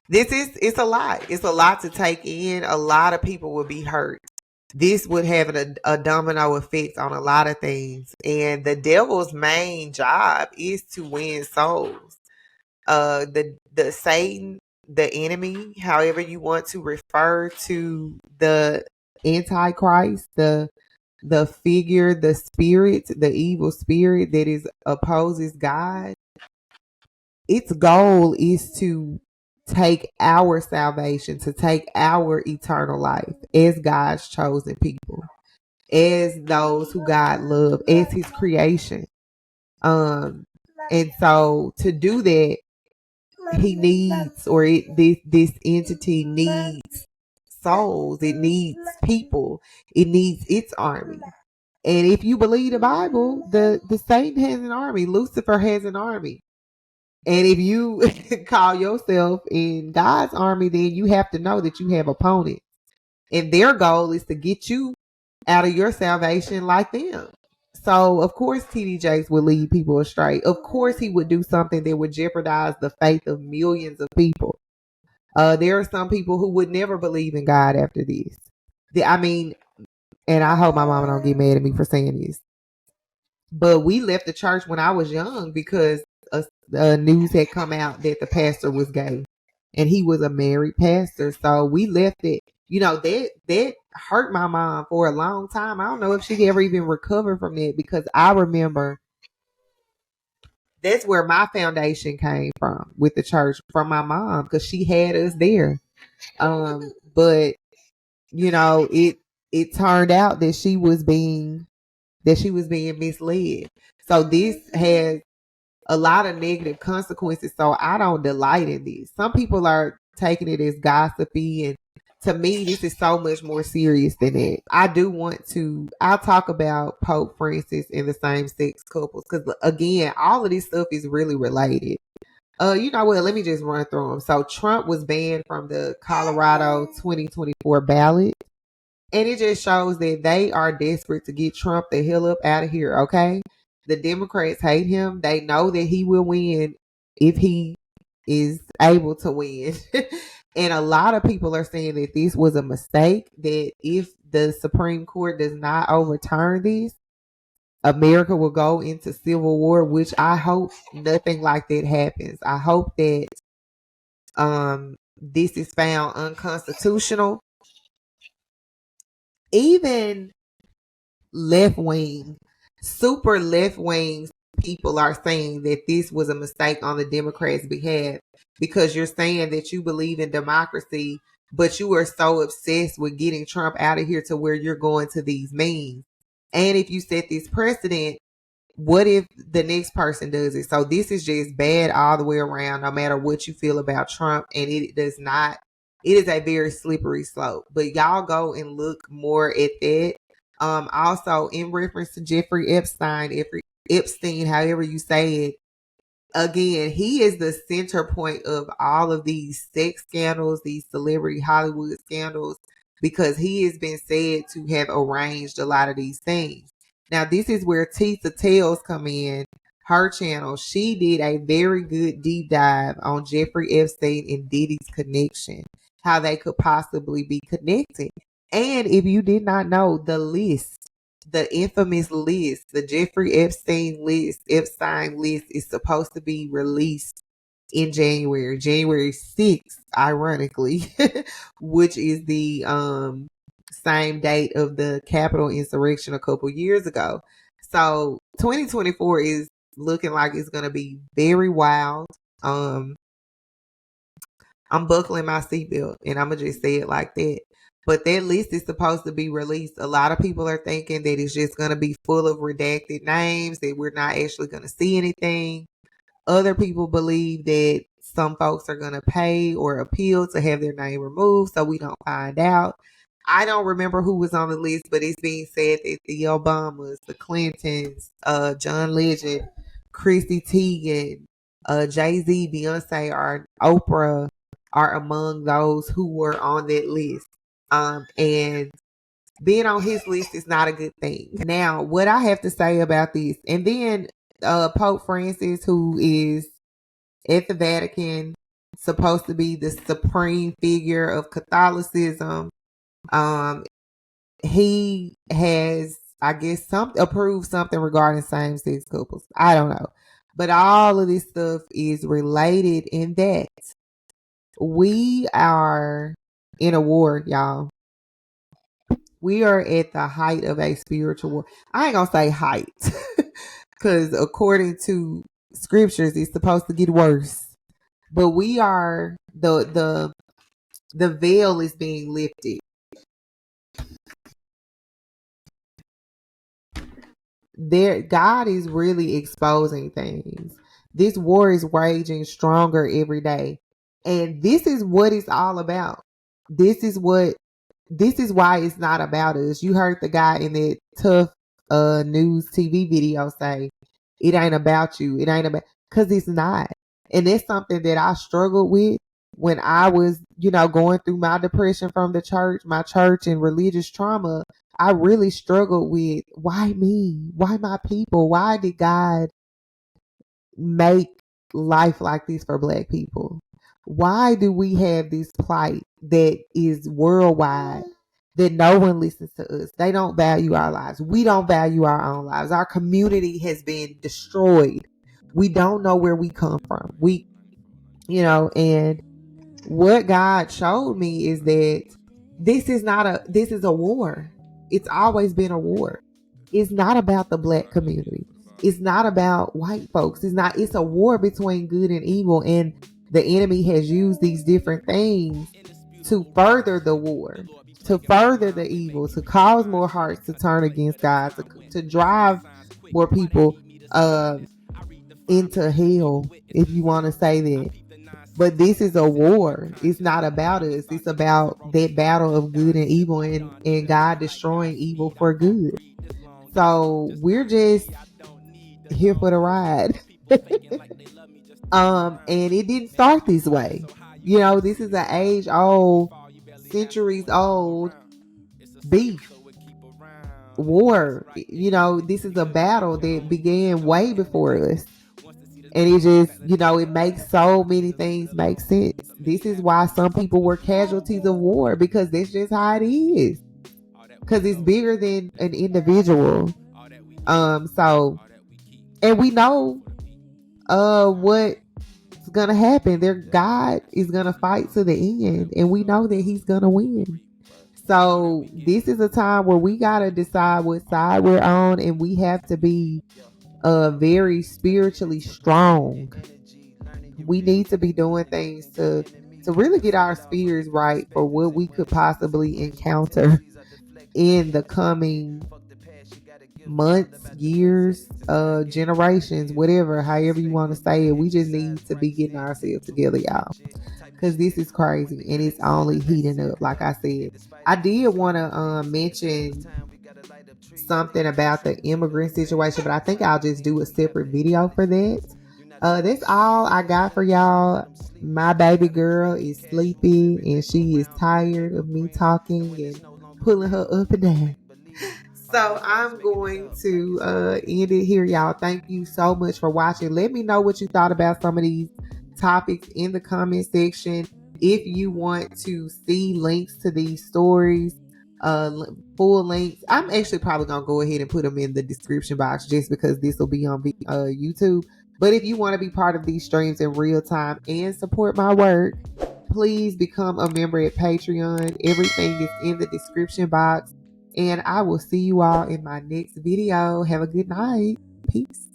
It's a lot. It's a lot to take in. A lot of people would be hurt. This would have a domino effect on a lot of things. And the devil's main job is to win souls. The Satan, the enemy, however you want to refer to the Antichrist, the figure, the spirit, the evil spirit that is opposes God, its goal is to take our salvation, to take our eternal life as God's chosen people, as those who God loved, as his creation. And so to do that, he needs, or this entity needs souls. It needs people. It needs its army. And if you believe the Bible, the Satan has an army. Lucifer has an army. And if you call yourself in God's army, then you have to know that you have opponents. And their goal is to get you out of your salvation like them. So, of course, TD Jakes would lead people astray. Of course, he would do something that would jeopardize the faith of millions of people. There are some people who would never believe in God after this. I mean, and I hope my mama don't get mad at me for saying this, but we left the church when I was young because news had come out that the pastor was gay, and he was a married pastor. So we left it. You know, that hurt my mom for a long time. I don't know if she ever even recovered from that, because I remember that's where my foundation came from with the church, from my mom, because she had us there. But you know, it turned out that she was being misled. So this has a lot of negative consequences. So I don't delight in this. Some people are taking it as gossipy, and to me, this is so much more serious than that. I'll talk about Pope Francis and the same sex couples, because again, all of this stuff is really related. You know what? Let me just run through them. So Trump was banned from the Colorado 2024 ballot. And it just shows that they are desperate to get Trump the hell up out of here, okay? The Democrats hate him. They know that he will win if he is able to win. And a lot of people are saying that this was a mistake, that if the Supreme Court does not overturn this, America will go into civil war, which I hope nothing like that happens. I hope that this is found unconstitutional. Even left wing, super left wing people are saying that this was a mistake on the Democrats' behalf, because you're saying that you believe in democracy, but you are so obsessed with getting Trump out of here to where you're going to these means. And if you set this precedent, what if the next person does it? So this is just bad all the way around, no matter what you feel about Trump. And it is a very slippery slope. But y'all go and look more at that. Also, in reference to Jeffrey Epstein, however you say it, again, he is the center point of all of these sex scandals, these celebrity Hollywood scandals, because he has been said to have arranged a lot of these things. Now, this is where Tisa Tales come in. Her channel, she did a very good deep dive on Jeffrey Epstein and Diddy's connection, how they could possibly be connected. And if you did not know, the list, the infamous list, the Jeffrey Epstein list is supposed to be released in January 6th, ironically, which is the same date of the Capitol insurrection a couple years ago. So 2024 is looking like it's going to be very wild. I'm buckling my seatbelt, and I'm going to just say it like that. But that list is supposed to be released. A lot of people are thinking that it's just going to be full of redacted names, that we're not actually going to see anything. Other people believe that some folks are going to pay or appeal to have their name removed so we don't find out. I don't remember who was on the list, but it's being said that the Obamas, the Clintons, John Legend, Chrissy Teigen, Jay-Z, Beyonce, Oprah are among those who were on that list. And being on his list is not a good thing. Now, what I have to say about this, and then Pope Francis, who is at the Vatican, supposed to be the supreme figure of Catholicism. He has, I guess, approved something regarding same-sex couples. I don't know. But all of this stuff is related in that we are in a war, y'all. We are at the height of a spiritual war. I ain't gonna say height, because according to scriptures, it's supposed to get worse. But we are the veil is being lifted. God is really exposing things. This war is raging stronger every day. And this is what it's all about. This is why it's not about us. You heard the guy in that tough news TV video say, it ain't about you. It ain't about, because it's not. And that's something that I struggled with when I was, going through my depression from the church, my church and religious trauma. I really struggled with, why me? Why my people? Why did God make life like this for Black people? Why do we have this plight that is worldwide, that no one listens to us? They don't value our lives. We don't value our own lives. Our community has been destroyed. We don't know where we come from. And what God showed me is that this is a war. It's always been a war. It's not about the Black community. It's not about white folks. It's a war between good and evil. And the enemy has used these different things to further the war, to further the evil, to cause more hearts to turn against God, to drive more people into hell, if you want to say that. But this is a war. It's not about us. It's about that battle of good and evil, and God destroying evil for good. So we're just here for the ride. And it didn't start this way. This is an age-old, centuries-old beef, war. This is a battle that began way before us. And it just, it makes so many things make sense. This is why some people were casualties of war, because that's just how it is. Because it's bigger than an individual. And we know what's gonna happen. God is gonna fight to the end, and we know that He's gonna win. So this is a time where we gotta decide what side we're on, and we have to be very spiritually strong. We need to be doing things to really get our spirits right for what we could possibly encounter in the coming months, years, generations, whatever, however you want to say it. We just need to be getting ourselves together, y'all, because this is crazy and it's only heating up. Like I said, I did want to mention something about the immigrant situation, but I think I'll just do a separate video for that. That's all I got for y'all. My baby girl is sleepy and she is tired of me talking and pulling her up and down. So I'm going to end it here, y'all. Thank you so much for watching. Let me know what you thought about some of these topics in the comment section. If you want to see links to these stories, full links, I'm actually probably going to go ahead and put them in the description box just because this will be on YouTube. But if you want to be part of these streams in real time and support my work, please become a member at Patreon. Everything is in the description box. And I will see you all in my next video. Have a good night. Peace.